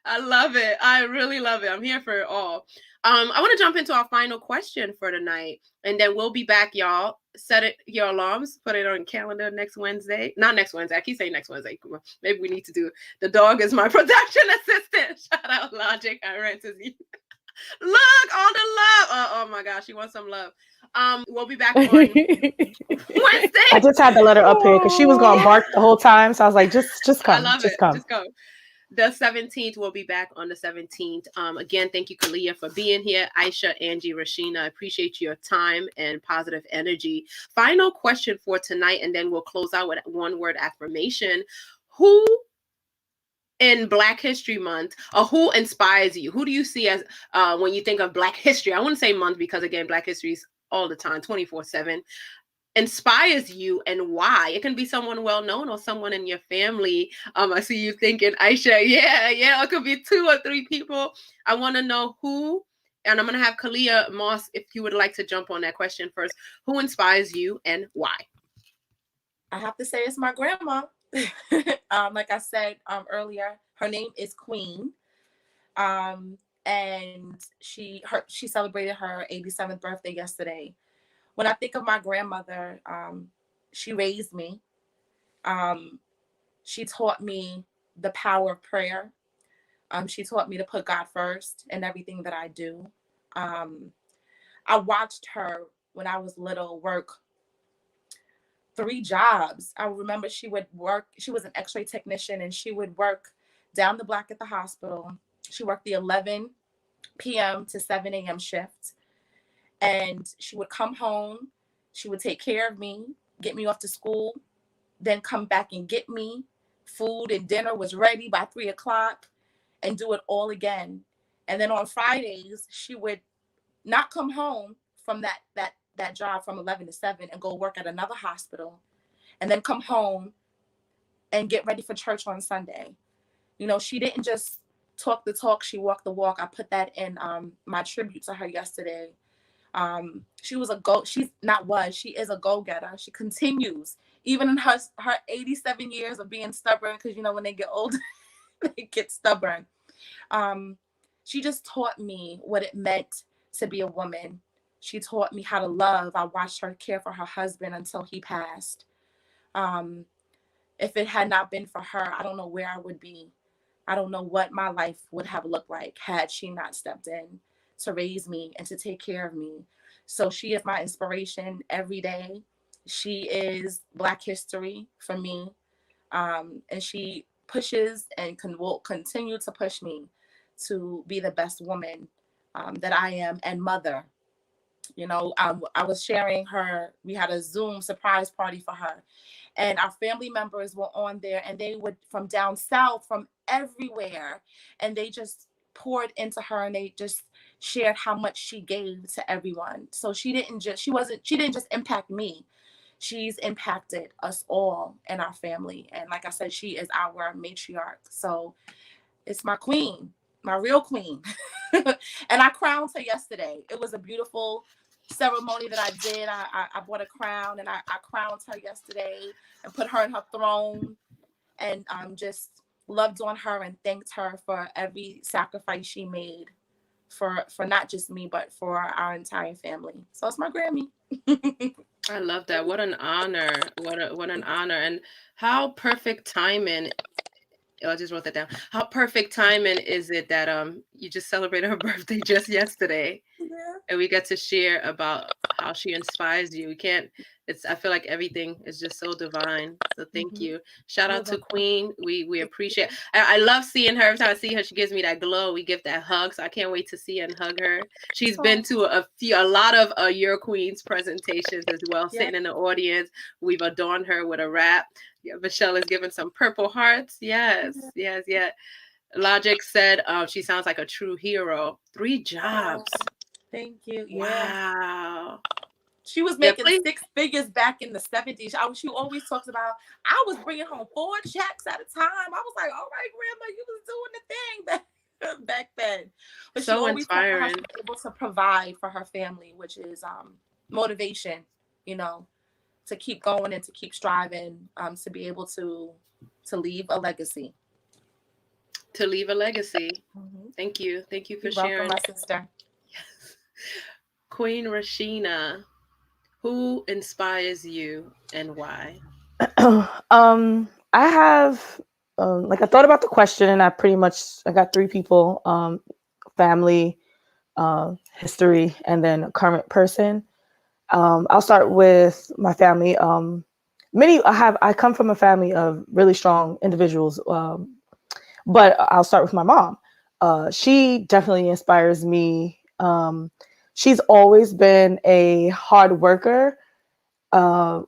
I love it. I really love it. I'm here for it all. I want to jump into our final question for tonight, and then we'll be back, y'all. Set your alarms, put it on calendar next Wednesday. Not next Wednesday. I keep saying next Wednesday. Maybe we need to do. The dog is my production assistant. Shout out Logic. I ran to you. Look, all the love. Oh my gosh, she wants some love. We'll be back on Wednesday. I just had to let her up here because she was going to bark the whole time. So I was like, just come. I love just it. come. Just go. The 17th, we'll be back on the 17th. Again, thank you, Kalia, for being here. Aisha, Angie, Rashina, I appreciate your time and positive energy. Final question for tonight, and then we'll close out with one word affirmation. Who in Black History Month, or who inspires you? Who do you see as when you think of Black History? I wouldn't say month because, again, Black History is all the time, 24/7. Inspires you and why? It can be someone well known or someone in your family. I see you thinking, Aisha, yeah, it could be 2 or 3 people. I want to know who, and I'm going to have Kalia Moss, if you would like to jump on that question first. Who inspires you and why? I have to say it's my grandma. Like I said earlier, her name is Queen. And she celebrated her 87th birthday yesterday. When I think of my grandmother, she raised me. She taught me the power of prayer. She taught me to put God first in everything that I do. I watched her when I was little work 3 jobs. I remember she would work. She was an X-ray technician, and she would work down the block at the hospital. She worked the 11 p.m. to 7 a.m. shift. And she would come home, she would take care of me, get me off to school, then come back and get me. Food and dinner was ready by 3 o'clock, and do it all again. And then on Fridays, she would not come home from that job from 11 to 7 and go work at another hospital, and then come home and get ready for church on Sunday. You know, she didn't just talk the talk, she walked the walk. I put that in my tribute to her yesterday. She is a go-getter. She continues, even in her 87 years of being stubborn, because, you know, when they get older, they get stubborn. She just taught me what it meant to be a woman. She taught me how to love. I watched her care for her husband until he passed. If it had not been for her, I don't know where I would be. I don't know what my life would have looked like had she not stepped in to raise me and to take care of me. So she is my inspiration every day. She is Black history for me. And she pushes and will continue to push me to be the best woman that I am, and mother. You know, I was sharing her, we had a Zoom surprise party for her, and our family members were on there, and they would from down south, from everywhere, and they just poured into her, and they just shared how much she gave to everyone. So she didn't just impact me. She's impacted us all in our family. And like I said, she is our matriarch. So it's my queen, my real queen. And I crowned her yesterday. It was a beautiful ceremony that I did. I bought a crown, and I crowned her yesterday and put her in her throne, and just loved on her and thanked her for every sacrifice she made for not just me, but for our entire family. So it's my Grammy. I love that. What an honor. What an honor. And how perfect timing. I just wrote that down. How perfect timing is it that you just celebrated her birthday just yesterday, Yeah. and we get to share about how she inspires you. We can't. I feel like everything is just so divine. So thank you. Shout out to Queen. We appreciate. I love seeing her. Every time I see her, she gives me that glow. We give that hug. So I can't wait to see and hug her. She's been to a lot of Your Queen's presentations as well. Yeah. Sitting in the audience, we've adorned her with a wrap. Yeah, Michelle is giving some purple hearts. Yes. Logic said she sounds like a true hero. 3 jobs. Thank you. Yeah. Wow. She was making 6 figures back in the 70s. She always talks about, I was bringing home 4 checks at a time. I was like, all right, Grandma, you was doing the thing back then. But so she always inspiring. talked about able to provide for her family, which is motivation, to keep going and to keep striving, to be able to leave a legacy. To leave a legacy. Mm-hmm. Thank you for You're sharing. welcome, my sister. Yes. Queen Rashina, who inspires you and why? I have I thought about the question, and I got 3 people: family, history, and then a current person. I'll start with my family. I come from a family of really strong individuals, but I'll start with my mom. She definitely inspires me. She's always been a hard worker,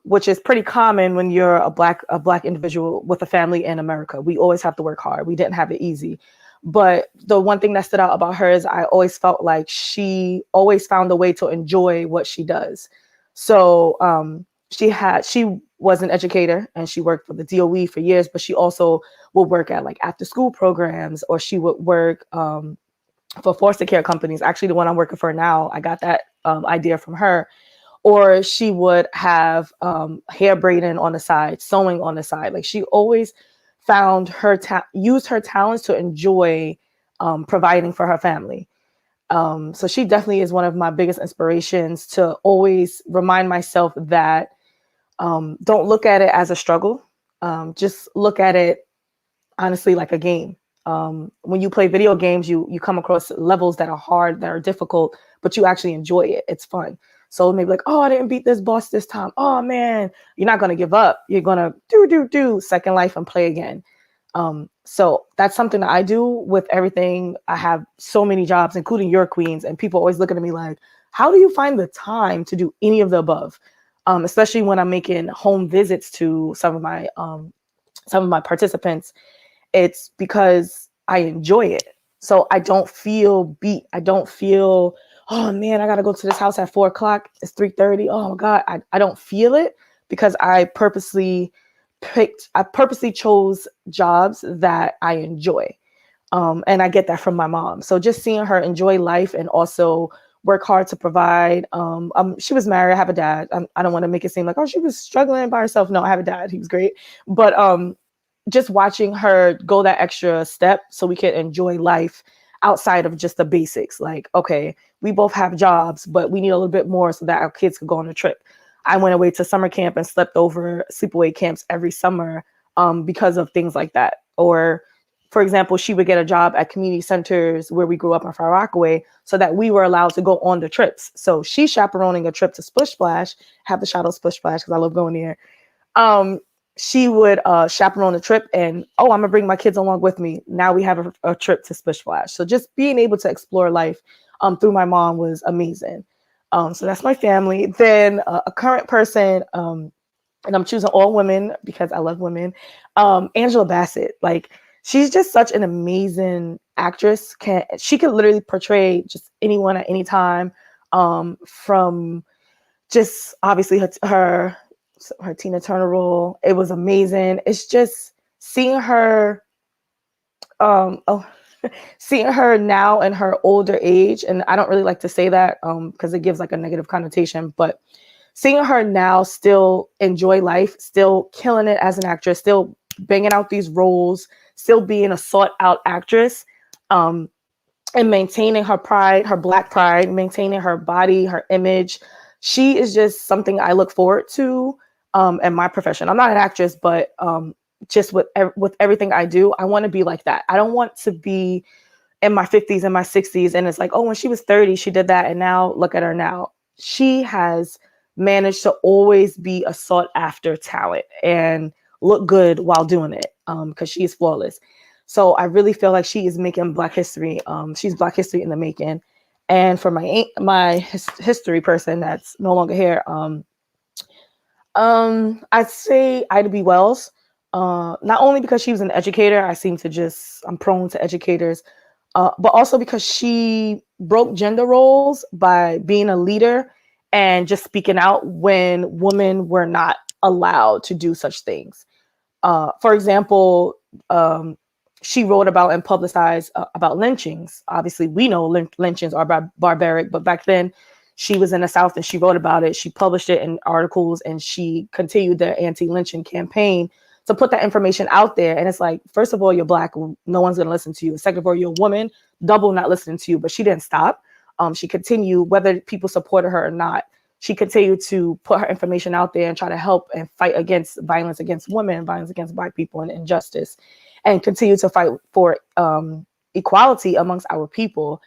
which is pretty common when you're a black individual with a family in America. We always have to work hard. We didn't have it easy. But the one thing that stood out about her is I always felt like she always found a way to enjoy what she does. So she was an educator, and she worked for the DOE for years, but she also would work at after school programs, or she would work for foster care companies. Actually, the one I'm working for now, I got that idea from her. Or she would have hair braiding on the side, sewing on the side. She always found used her talents to enjoy providing for her family. So she definitely is one of my biggest inspirations, to always remind myself that don't look at it as a struggle. Just look at it honestly like a game. When you play video games, you come across levels that are hard, that are difficult, but you actually enjoy it. It's fun. So maybe oh, I didn't beat this boss this time. Oh man, you're not going to give up. You're going to do second life and play again. So that's something that I do with everything. I have so many jobs, including Your Queens, and people always look at me like, how do you find the time to do any of the above? Especially when I'm making home visits to some of my participants. It's because I enjoy it. So I don't feel beat. I don't feel, oh man, I got to go to this house at 4:00. It's 3:30. Oh my God. I don't feel it, because I purposely chose jobs that I enjoy. And I get that from my mom. So just seeing her enjoy life and also work hard to provide. She was married. I have a dad. I don't want to make it seem like, oh, she was struggling by herself. No, I have a dad. He was great. But just watching her go that extra step so we can enjoy life outside of just the basics. Okay, we both have jobs, but we need a little bit more so that our kids could go on a trip. I went away to summer camp and slept over sleepaway camps every summer because of things like that. Or, for example, she would get a job at community centers where we grew up in Far Rockaway, so that we were allowed to go on the trips. So she's chaperoning a trip to Splish Splash. Have the shout out Splish Splash because I love going there. She would chaperone a trip, and I'm gonna bring my kids along with me. Now we have a trip to Splish Splash. So just being able to explore life through my mom was amazing. So that's my family. Then a current person, and I'm choosing all women because I love women. Angela Bassett, she's just such an amazing actress. She could literally portray just anyone at any time. From just obviously her Tina Turner role, it was amazing. It's just seeing her, seeing her now in her older age, and I don't really like to say that because it gives a negative connotation, but seeing her now still enjoy life, still killing it as an actress, still banging out these roles, still being a sought out actress, and maintaining her pride, her Black pride, maintaining her body, her image. She is just something I look forward to in my profession. I'm not an actress, but just with everything I do, I want to be like that. I don't want to be in my 50s and my 60s and it's like, oh, when she was 30 she did that and now look at her now. She has managed to always be a sought after talent and look good while doing it, because she is flawless. So I really feel like she is making Black history. She's Black history in the making. And for my history person that's no longer here, I'd say Ida B. Wells. Not only because she was an educator, I'm prone to educators, but also because she broke gender roles by being a leader and just speaking out when women were not allowed to do such things. For example, she wrote about and publicized about lynchings. Obviously, we know lynchings are barbaric, but back then she was in the South and she wrote about it. She published it in articles and she continued the anti-lynching campaign to put that information out there. And it's like, first of all, you're Black, no one's going to listen to you. Second of all, you're a woman, double not listening to you. But she didn't stop. She continued, whether people supported her or not, she continued to put her information out there and try to help and fight against violence against women, violence against Black people, and injustice, and continue to fight for equality amongst our people.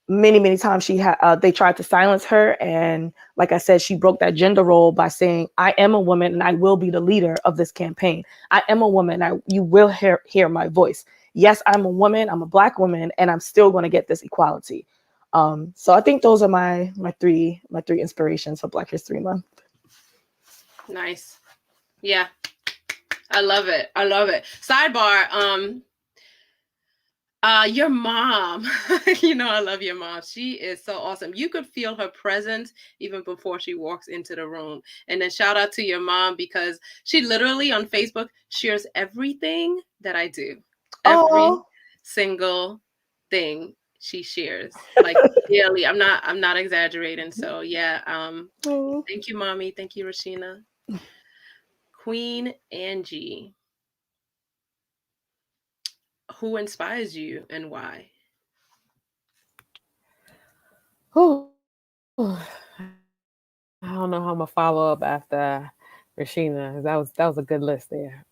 Many times they tried to silence her, and like I said, she broke that gender role by saying, I am a woman and I will be the leader of this campaign. I am a woman, you will hear my voice. Yes, I'm a woman, I'm a Black woman, and I'm still going to get this equality. So I think those are my three inspirations for Black History Month. Nice. Yeah. I love it. Sidebar, your mom, I love your mom. She is so awesome. You could feel her presence even before she walks into the room. And then shout out to your mom, because she literally on Facebook shares everything that I do. Every single thing she shares, like daily. I'm not exaggerating. So yeah. Thank you, mommy. Thank you, Rashina. Queen Angie. Who inspires you and why? Oh, I don't know how I'm gonna follow up after Rashina. That was a good list there.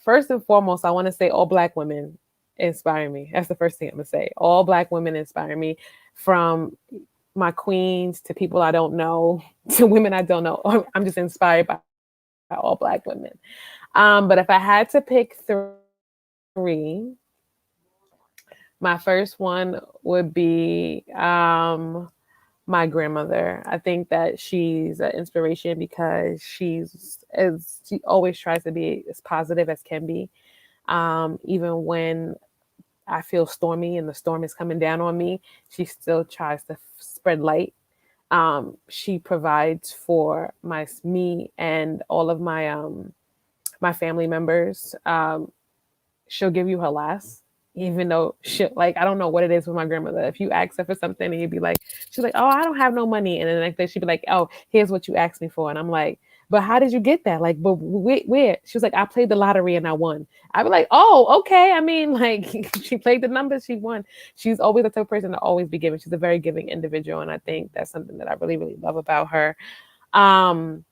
First and foremost, I want to say all Black women inspire me. That's the first thing I'm gonna say. All Black women inspire me, from my queens to people I don't know to women I don't know. I'm just inspired by all Black women. But if I had to pick three, my first one would be my grandmother. I think that she's an inspiration because she always tries to be as positive as can be, even when I feel stormy and the storm is coming down on me. She still tries to spread light. She provides for me and all of my family members. She'll give you her last, even though I don't know what it is with my grandmother. If you ask her for something and you'd be like, she's like, oh, I don't have no money. And then the next day she'd be like, oh, here's what you asked me for. And I'm like, but how did you get that? Like, but where? She was like, I played the lottery and I won. I'd be like, oh, okay. I mean, like, she played the numbers, she won. She's always the type of person to always be giving. She's a very giving individual. And I think that's something that I really, really love about her. My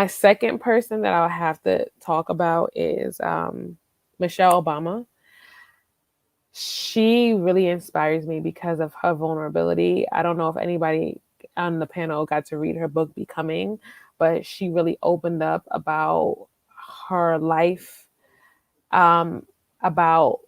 second person that I'll have to talk about is Michelle Obama. She really inspires me because of her vulnerability. I don't know if anybody on the panel got to read her book, Becoming, but she really opened up about her life, about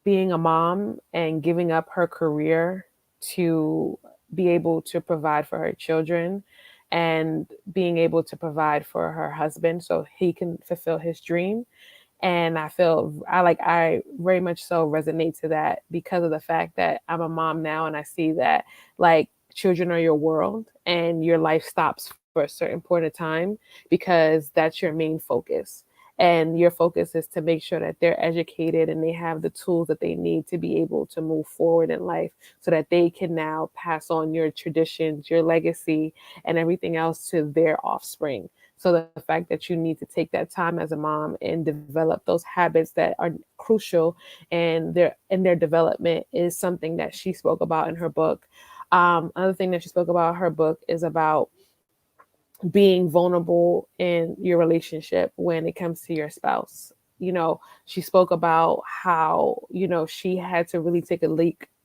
being a mom and giving up her career to be able to provide for her children and being able to provide for her husband so he can fulfill his dream. And I very much so resonate to that because of the fact that I'm a mom now and I see that like children are your world and your life stops for a certain point of time because that's your main focus. And your focus is to make sure that they're educated and they have the tools that they need to be able to move forward in life so that they can now pass on your traditions, your legacy, and everything else to their offspring. So the fact that you need to take that time as a mom and develop those habits that are crucial in their development is something that she spoke about in her book. Another thing that she spoke about in her book is about being vulnerable in your relationship when it comes to your spouse. You know, she spoke about how, you know, she had to really take a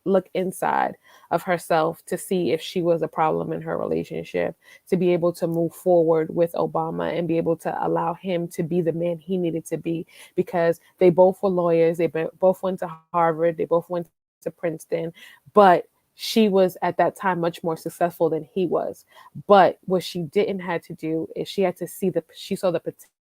look inside of herself to see if she was a problem in her relationship, to be able to move forward with Obama and be able to allow him to be the man he needed to be, because they both were lawyers, both went to Harvard, they both went to Princeton, but she was at that time much more successful than he was. But what she didn't have to do is she saw the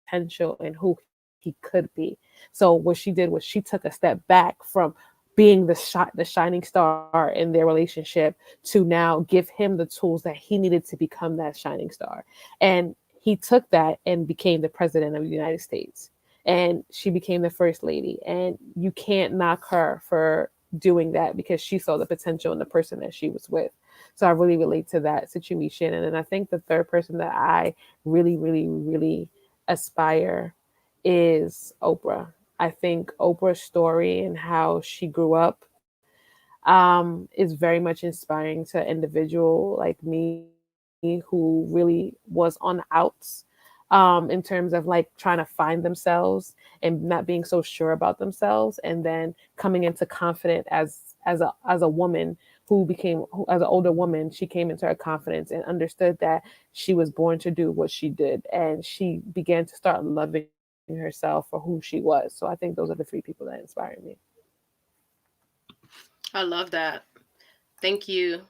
potential in who he could be. So what she did was she took a step back from being the shining star in their relationship to now give him the tools that he needed to become that shining star. And he took that and became the president of the United States. And she became the first lady. And you can't knock her for doing that because she saw the potential in the person that she was with. So I really relate to that situation. And then I think the third person that I really, really, really aspire is Oprah. I think Oprah's story and how she grew up is very much inspiring to an individual like me who really was on the outs in terms of like trying to find themselves and not being so sure about themselves, and then coming into confident as a woman as an older woman, she came into her confidence and understood that she was born to do what she did, and she began to start loving herself for who she was. So I think those are the three people that inspired me. I love that. Thank you.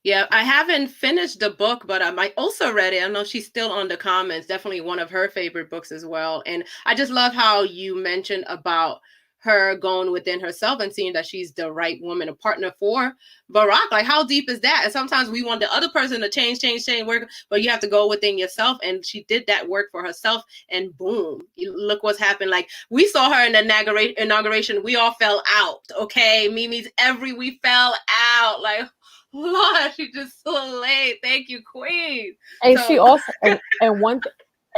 Yeah, I haven't finished the book, but I might also read it. I know she's still on the comments. Definitely one of her favorite books as well. And I just love how you mentioned about her going within herself and seeing that she's the right woman, a partner for Barack. Like, how deep is that? And sometimes we want the other person to change, work, but you have to go within yourself. And she did that work for herself, and boom, look what's happened. Like, we saw her in the inauguration. We all fell out. Okay, Mimi's we fell out. Like, Lord, she just so late. Thank you, Queen. And she also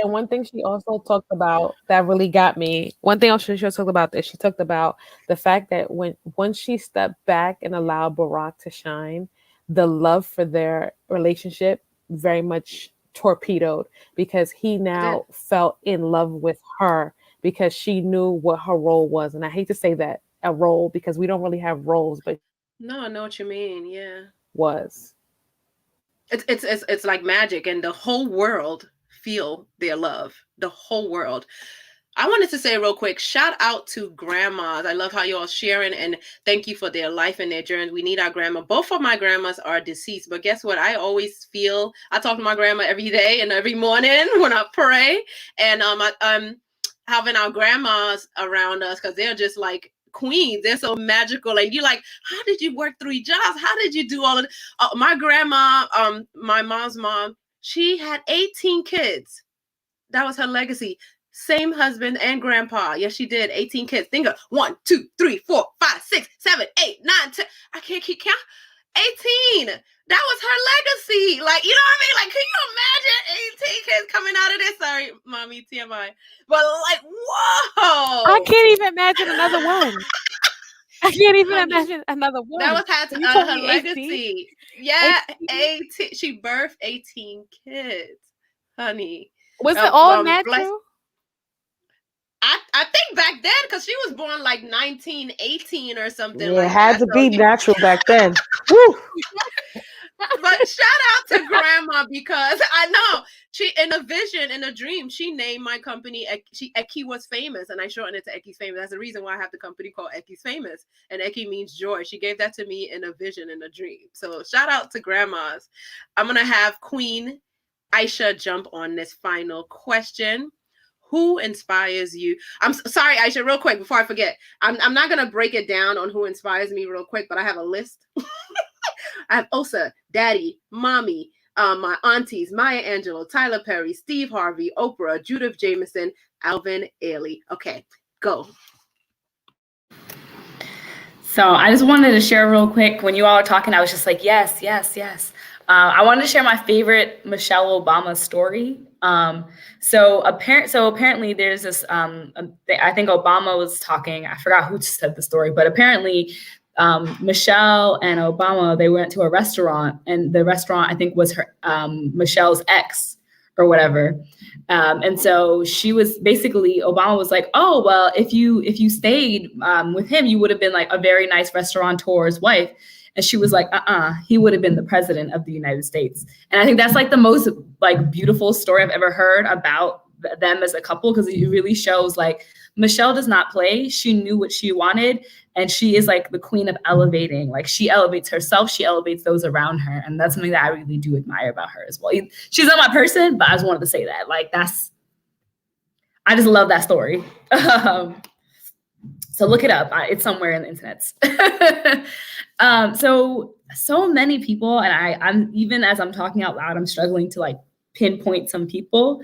and one thing she also talked about that really got me. One thing else she talked about that she talked about the fact that once she stepped back and allowed Barack to shine, the love for their relationship very much torpedoed, because he now felt in love with her because she knew what her role was. And I hate to say that, a role, because we don't really have roles, but no, I know what you mean. Yeah, was. It's like magic, and the whole world feel their love. The whole world. I wanted to say real quick, shout out to grandmas. I love how you all sharing, and thank you for their life and their journey. We need our grandma. Both of my grandmas are deceased, but guess what? I always feel, I talk to my grandma every day and every morning when I pray, and I'm having our grandmas around us because they're just like queens. They're so magical, and you're like, how did you work 3 jobs? How did you do all of it? My grandma, my mom's mom, she had 18 kids. That was her legacy. Same husband and grandpa. Yes, she did. 18 kids. Think of 1, 2, 3, 4, 5, 6, 7, 8, 9, 10. I can't keep count. 18. That was her legacy. Like, you know what I mean? Like, can you imagine 18 kids coming out of this? Sorry, mommy, TMI. But like, whoa. I can't even imagine another one. I can't even imagine another one. That was her legacy. Yeah, 18. She birthed 18 kids, honey. Was it all natural? I think back then, because she was born like 1918 or something. Yeah, it had to be natural back then. Woo! But shout out to grandma, because I know she, in a vision, in a dream, she named my company, Eki Was Famous, and I shortened it to Eki's Famous. That's the reason why I have the company called Eki's Famous, and Eki means joy. She gave that to me in a vision, in a dream. So shout out to grandmas. I'm going to have Queen Aisha jump on this final question. Who inspires you? I'm sorry, Aisha, real quick, before I forget. I'm not going to break it down on who inspires me real quick, but I have a list. I have Osa, Daddy, Mommy, my aunties, Maya Angelou, Tyler Perry, Steve Harvey, Oprah, Judith Jameson, Alvin Ailey. Okay, go. So I just wanted to share real quick. When you all were talking, I was just like, yes, yes, yes. I wanted to share my favorite Michelle Obama story. So apparently there's this, I think Obama was talking, I forgot who said the story, but apparently Michelle and Obama, they went to a restaurant, and the restaurant, I think, was her Michelle's ex or whatever. And so she was basically, Obama was like, oh, well, if you stayed with him, you would have been like a very nice restaurateur's wife. And she was like, he would have been the president of the United States. And I think that's like the most like beautiful story I've ever heard about them as a couple, because it really shows like Michelle does not play. She knew what she wanted, and she is like the queen of elevating. Like, she elevates herself, she elevates those around her. And that's something that I really do admire about her as well. She's not my person, but I just wanted to say that. Like, I just love that story. So look it up. It's somewhere in the internet. So many people, and I'm even as I'm talking out loud, I'm struggling to like pinpoint some people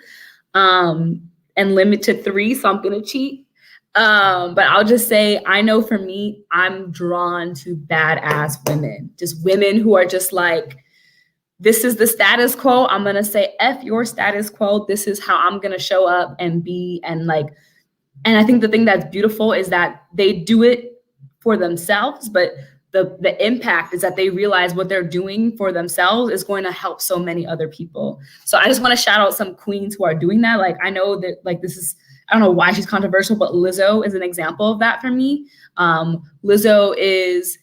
and limit to 3. So I'm going to cheat. But I'll just say, I know for me, I'm drawn to badass women, just women who are just like, this is the status quo. I'm going to say, F your status quo. This is how I'm going to show up and be. And I think the thing that's beautiful is that they do it for themselves, but the impact is that they realize what they're doing for themselves is going to help so many other people. So I just want to shout out some queens who are doing that. Like, I know that like this is, I don't know why she's controversial, but Lizzo is an example of that for me. Lizzo is,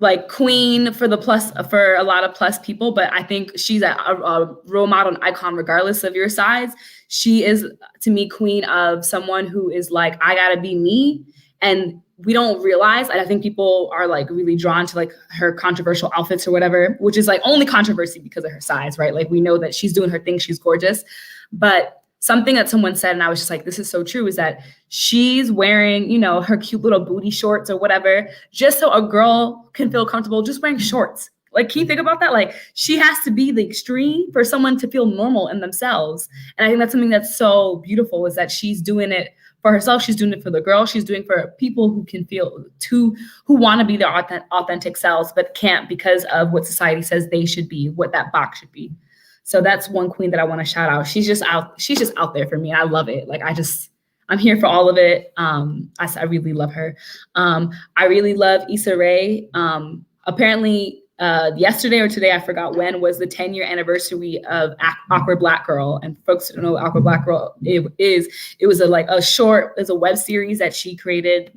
like queen for a lot of plus people, but I think she's a role model and icon regardless of your size. She is, to me, queen of someone who is like, I gotta be me. And we don't realize, and I think people are like really drawn to like her controversial outfits or whatever, which is like only controversy because of her size, right? Like, we know that she's doing her thing, she's gorgeous. But something that someone said, and I was just like, this is so true, is that she's wearing, her cute little booty shorts or whatever, just so a girl can feel comfortable just wearing shorts. Like, can you think about that? Like, she has to be the extreme for someone to feel normal in themselves. And I think that's something that's so beautiful, is that she's doing it for herself. She's doing it for the girl. She's doing it for people who can feel who want to be their authentic selves, but can't because of what society says they should be, what that box should be. So that's one queen that I want to shout out. She's just out there for me. And I love it. Like, I'm here for all of it. I really love her. I really love Issa Rae. Apparently, yesterday or today, I forgot when, was the 10-year anniversary of Awkward Black Girl. And folks who don't know what Awkward Black Girl is, it was a web series that she created,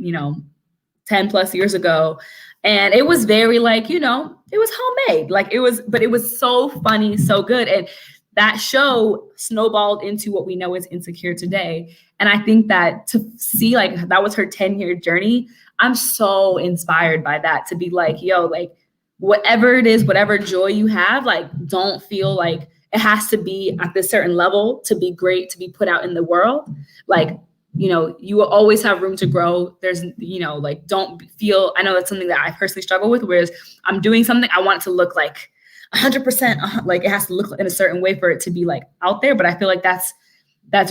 10 plus years ago. And it was very like, it was homemade. But it was so funny, so good. And that show snowballed into what we know is Insecure today. And I think that to see like that was her 10-year journey, I'm so inspired by that, to be like, yo, like, whatever it is, whatever joy you have, like, don't feel like it has to be at this certain level to be great, to be put out in the world. Like, you will always have room to grow. There's, like, don't feel, I know that's something that I personally struggle with, whereas I'm doing something, I want it to look like 100%, like it has to look in a certain way for it to be like out there. But I feel like that's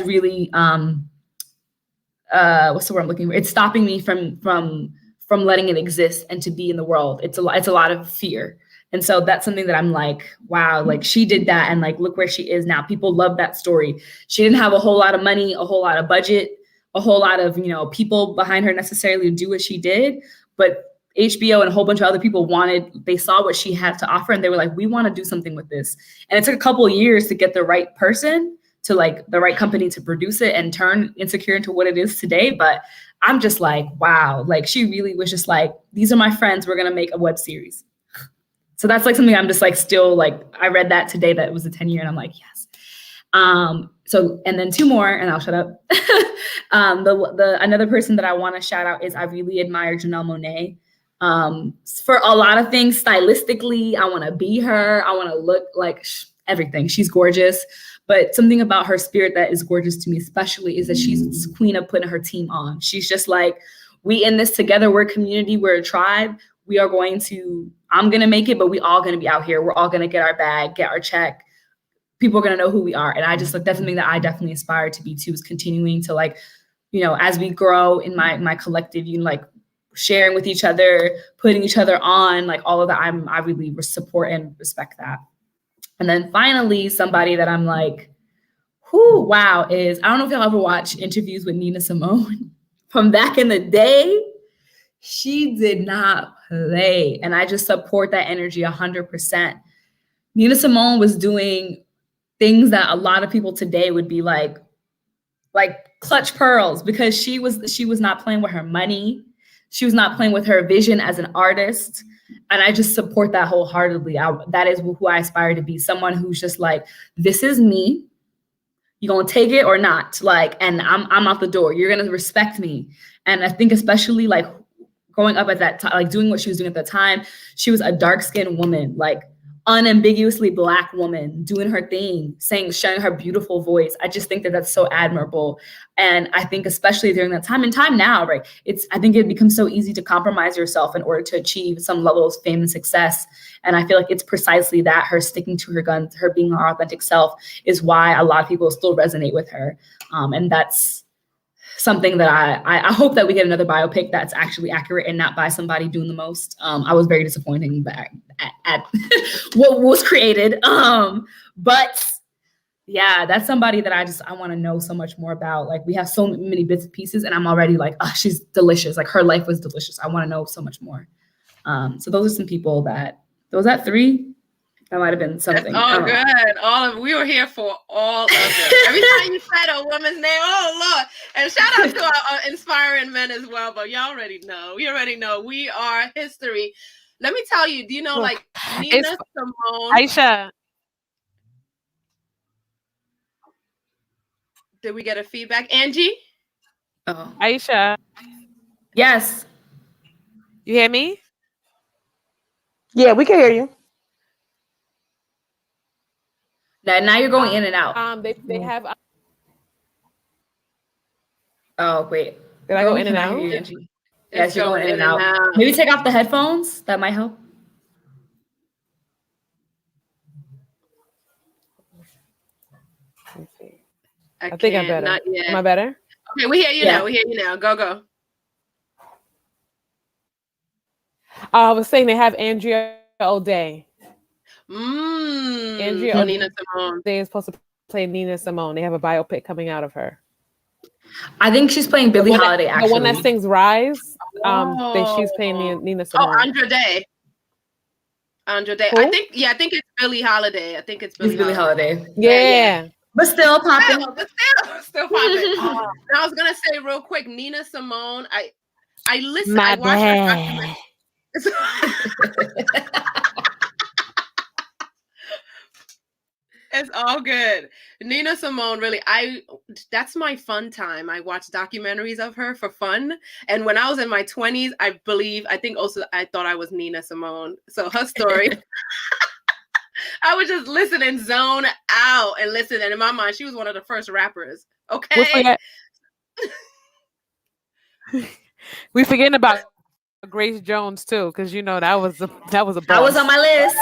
really, what's the word I'm looking for? It's stopping me from letting it exist and to be in the world. It's a lot of fear. And so that's something that I'm like, wow, like she did that. And like, look where she is now. People love that story. She didn't have a whole lot of money, a whole lot of budget, a whole lot of, people behind her necessarily to do what she did. But HBO and a whole bunch of other people they saw what she had to offer. And they were like, we want to do something with this. And it took a couple of years to get the right person, to like the right company to produce it and turn Insecure into what it is today. But I'm just like, wow, like she really was just like, these are my friends, we're going to make a web series. So that's like something I'm just like, still like, I read that today, that it was a 10-year, and I'm like, yes. So, and then 2 more and I'll shut up. Another person that I want to shout out is, I really admire Janelle Monáe. For a lot of things, stylistically, I want to be her. I want to look like everything. She's gorgeous. But something about her spirit that is gorgeous to me especially is that she's queen of putting her team on. She's just like, we in this together. We're a community. We're a tribe. I'm going to make it, but we all going to be out here. We're all going to get our bag, get our check. People are going to know who we are. And I just like, that's something that I definitely aspire to be too, is continuing to like, you know, as we grow in my collective, you know, like sharing with each other, putting each other on, like all of that. I really support and respect that. And then finally, somebody that I'm like, whoo, wow, is, I don't know if y'all ever watch interviews with Nina Simone from back in the day. She did not play. And I just support that energy 100%. Nina Simone was doing things that a lot of people today would be like clutch pearls, because she was not playing with her money. She was not playing with her vision as an artist. And I just support that wholeheartedly. That is who I aspire to be, someone who's just like, this is me. You're going to take it or not. Like, and I'm out the door. You're going to respect me. And I think especially like growing up at that time, like doing what she was doing at the time, she was a dark-skinned woman, like unambiguously Black woman doing her thing, sharing her beautiful voice. I just think that that's so admirable. And I think especially during that time and time now, right, I think it becomes so easy to compromise yourself in order to achieve some level of fame and success. And I feel like it's precisely that, her sticking to her guns, her being her authentic self, is why a lot of people still resonate with her. And that's something that I hope that we get another biopic that's actually accurate and not by somebody doing the most. I was very disappointed at what was created. But yeah, that's somebody that I want to know so much more about. Like, we have so many bits and pieces, and I'm already like, oh, she's delicious. Like, her life was delicious. I want to know so much more. So those are some people was that 3? That might have been something. Oh, good. We were here for all of it. Every time you said a woman's name, oh Lord! And shout out to our inspiring men as well. But y'all already know. We already know. We are history. Let me tell you. Do you know, like, Nina Simone? Aisha. Did we get a feedback, Angie? Oh, Aisha. Yes. You hear me? Yeah, we can hear you. Now you're going in and out. They have. Oh, wait. Did I go in and out? Yes, you're going in and out. Maybe take off the headphones. That might help. I think I'm better. Not yet. Am I better? Okay, we hear you now. We hear you now. Go. I was saying they have Andrea O'Day. Andrea Nina Simone. They are supposed to play Nina Simone. They have a biopic coming out of her. I think she's playing Billie Holiday, actually. The one that sings Rise. She's playing Nina Simone. Oh, Andra Day. Who? I think it's Billie Holiday. I think it's Billie Holiday. Yeah. But still popping. Still popping. And I was gonna say real quick, Nina Simone. I listened. I watched her documentary. It's all good. Nina Simone, really, that's my fun time. I watch documentaries of her for fun. And when I was in my 20s, I think also I thought I was Nina Simone. So her story, I would just listen and zone out and listen. And in my mind, she was one of the first rappers. Okay. We forgetting about Grace Jones too, because you know that was a That was on my list.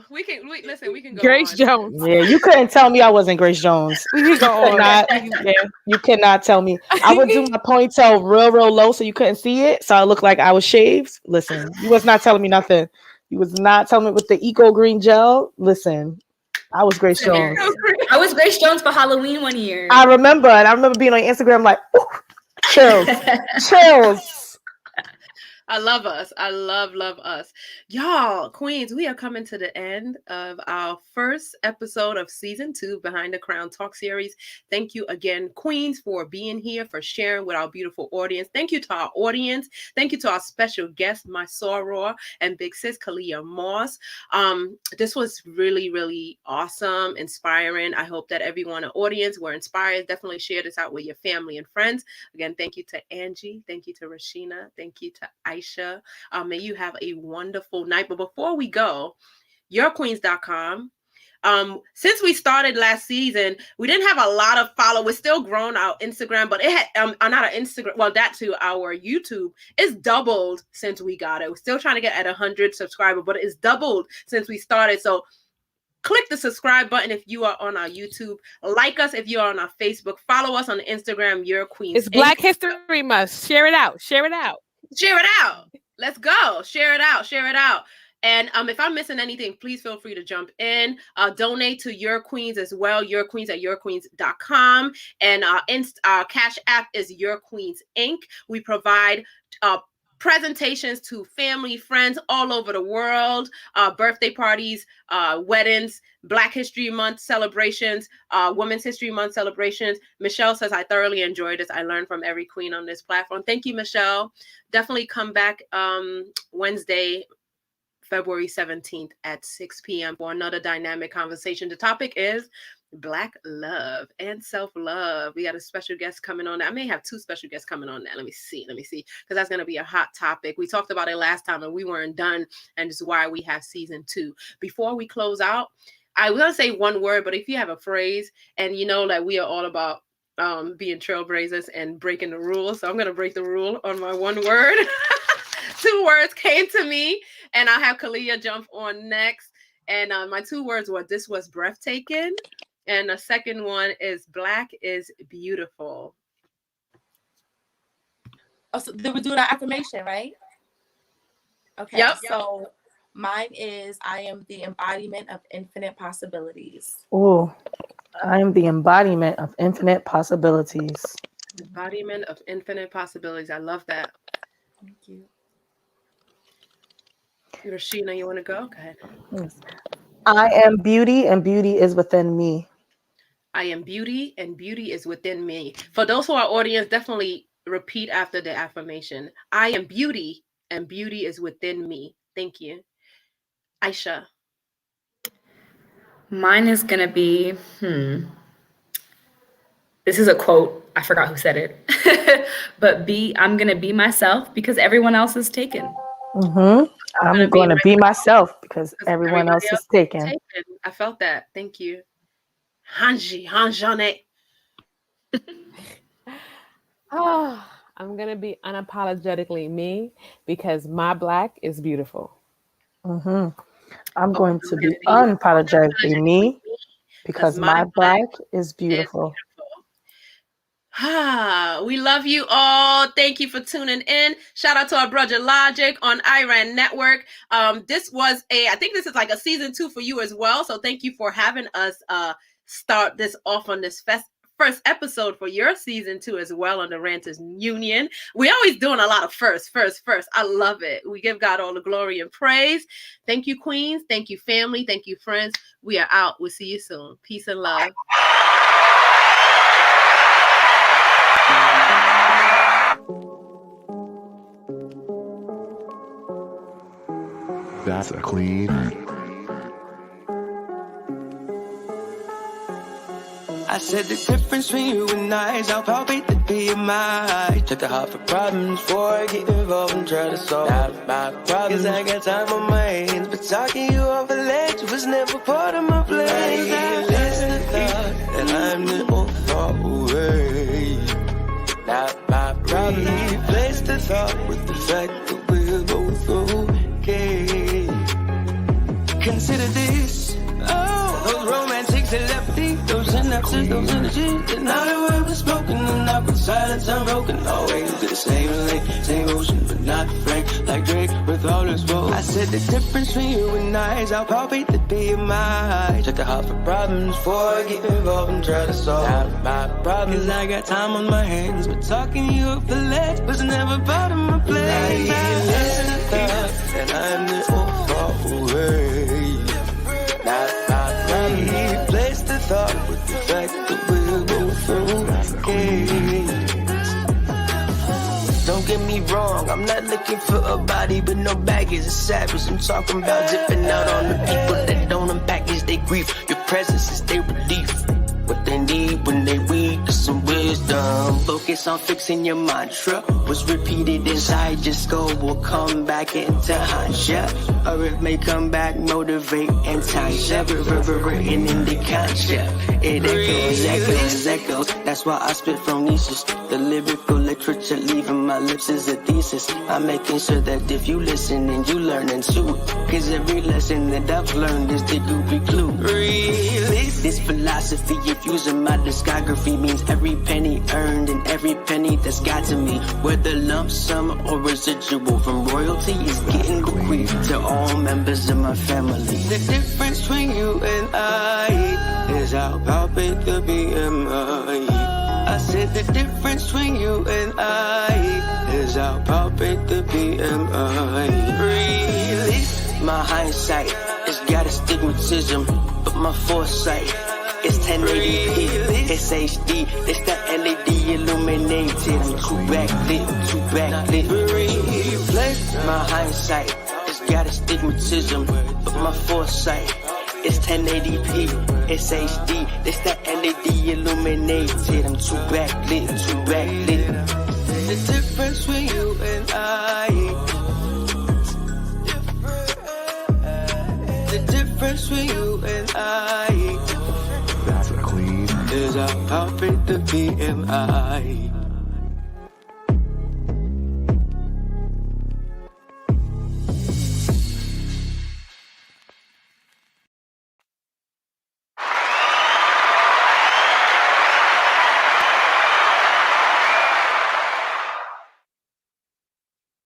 We can go Grace on. Jones. Yeah, you couldn't tell me I wasn't Grace Jones. You cannot tell me. I would do my ponytail real low so you couldn't see it, so I looked like I was shaved. Listen, you was not telling me nothing. You was not telling me with the Eco Green gel. Listen, I was Grace Jones. I was Grace Jones for Halloween one year. I remember being on Instagram like, chills. I love us. I love us. Y'all, Queens, we are coming to the end of our first episode of season 2 Behind the Crown Talk series. Thank you again, Queens, for being here, for sharing with our beautiful audience. Thank you to our audience. Thank you to our special guest, my soror and big sis, Kalia Moss. This was really, really awesome, inspiring. I hope that everyone in the audience were inspired. Definitely share this out with your family and friends. Again, thank you to Angie. Thank you to Rashina. Thank you to Aisha. May you have a wonderful night. But before we go, yourqueens.com. since we started last season, we didn't have a lot of followers. We're still growing our Instagram, but it had not our Instagram. Well, that too, our YouTube is doubled since we got it. We're still trying to get at 100 subscribers, but it's doubled since we started. So click the subscribe button if you are on our YouTube. Like us if you are on our Facebook. Follow us on Instagram, Your Queens. It's Black History Month. Share it out. Share it out. Share it out. Let's go. Share it out. Share it out. And if I'm missing anything, please feel free to jump in. Donate to Your Queens as well. Your Queens at yourqueens.com. And our Cash App is Your Queens Inc. We provide presentations to family, friends all over the world, birthday parties, weddings, Black History Month celebrations, Women's History Month celebrations. Michelle says, I thoroughly enjoyed this. I learned from every queen on this platform. Thank you, Michelle. Definitely come back Wednesday, February 17th at 6 p.m. for another dynamic conversation. The topic is Black love and self-love. We got a special guest coming on. I may have two special guests coming on that. Let me see, because that's going to be a hot topic. We talked about it last time and we weren't done, and this is why we have season 2. Before we close out, I will say one word, but if you have a phrase, and you know that we are all about being trailblazers and breaking the rules, so I'm going to break the rule on my one word. 2 words came to me, and I'll have Kalia jump on next. And my 2 words were, this was breathtaking. And the second one is Black is beautiful. Oh, so they were doing our affirmation, right? Okay. Yep. So mine is, I am the embodiment of infinite possibilities. Oh, I am the embodiment of infinite possibilities. Embodiment of infinite possibilities. I love that. Thank you. Rashina, you want to go? Go ahead. Yes. I am beauty, and beauty is within me. I am beauty, and beauty is within me. For those who are audience, definitely repeat after the affirmation. I am beauty, and beauty is within me. Thank you. Aisha. Mine is going to be, this is a quote. I forgot who said it. But I'm going to be myself because everyone else is taken. Mm-hmm. I'm going to be myself because everyone else is taken. I felt that. Thank you. Hanjane. I'm going to be unapologetically me because my Black is beautiful. Mm-hmm. I'm going to be unapologetically me because my Black is beautiful. We love you all. Thank you for tuning in. Shout out to our brother Logic on Iran Network. This was I think this is like a season 2 for you as well. So thank you for having us start this off on this first episode for your season 2 as well on the Ranters Union. We're always doing a lot of first. I love it. We give God all the glory and praise. Thank you, queens. Thank you, family. Thank you, friends. We are out. We'll see you soon. Peace and love. That's a queen. I said the difference between you and I is how palpate the BMI. Took the heart for problems before I get involved and try to solve my problems. I got time on my hands, but talking you off a ledge was never part of my plans. I listen to thought that I'm the old thought away. Not my problem. Replace the thought with the fact that we're both okay. Consider this. Oh, those romantics that left me, those synapses, those energies. And now the world is broken, and I with silence unbroken. Always the same lane, same ocean, but not frank. Like Drake with all his woes. I said the difference between you and I is I'll palpate the BMI. Check the heart for problems before I get involved and try to solve my problems. Cause I got time on my hands, but talking you up the ledge was never part of my plan. I listen to thought that I'm the old thought away. Not my problem. Replace the thought with the fact that we're both okay. Don't get me wrong, I'm not looking for a body with no baggage. It's savage. I'm talking about dipping out on the people that don't unpackage their grief. Your presence is their relief. What they need when they weak is some wisdom. But focus on fixing your mantra. What's repeated inside your skull will come back into haunt ya. Or it may come back, motivate and taunt ya. Reverberating in the conscious. It echoes, echoes, echoes. That's why I spit phronesis. The lyrical literature leaving my lips is a thesis. I'm making sure that if you listen and you learning too. Cause every lesson that I've learned is the goopy clue. Release this philosophy of using my discography means every penny earned and every penny that's got to me. Whether lump sum or residual from royalty is getting bequeathed to all members of my family. The difference between you and I is how palpate the BMI. I said the difference between you and I is how palpate the BMI. Release my hindsight. It's got astigmatism, but my foresight is 1080p. It's HD. It's the LED illuminated. I'm too backlit, too backlit. Replace my hindsight. It's got astigmatism, but my foresight is 1080p. It's HD. It's the LED illuminated. I'm too backlit, too backlit. The difference between you and I. The difference between you and I. That's a queen. Is I palpate the BMI.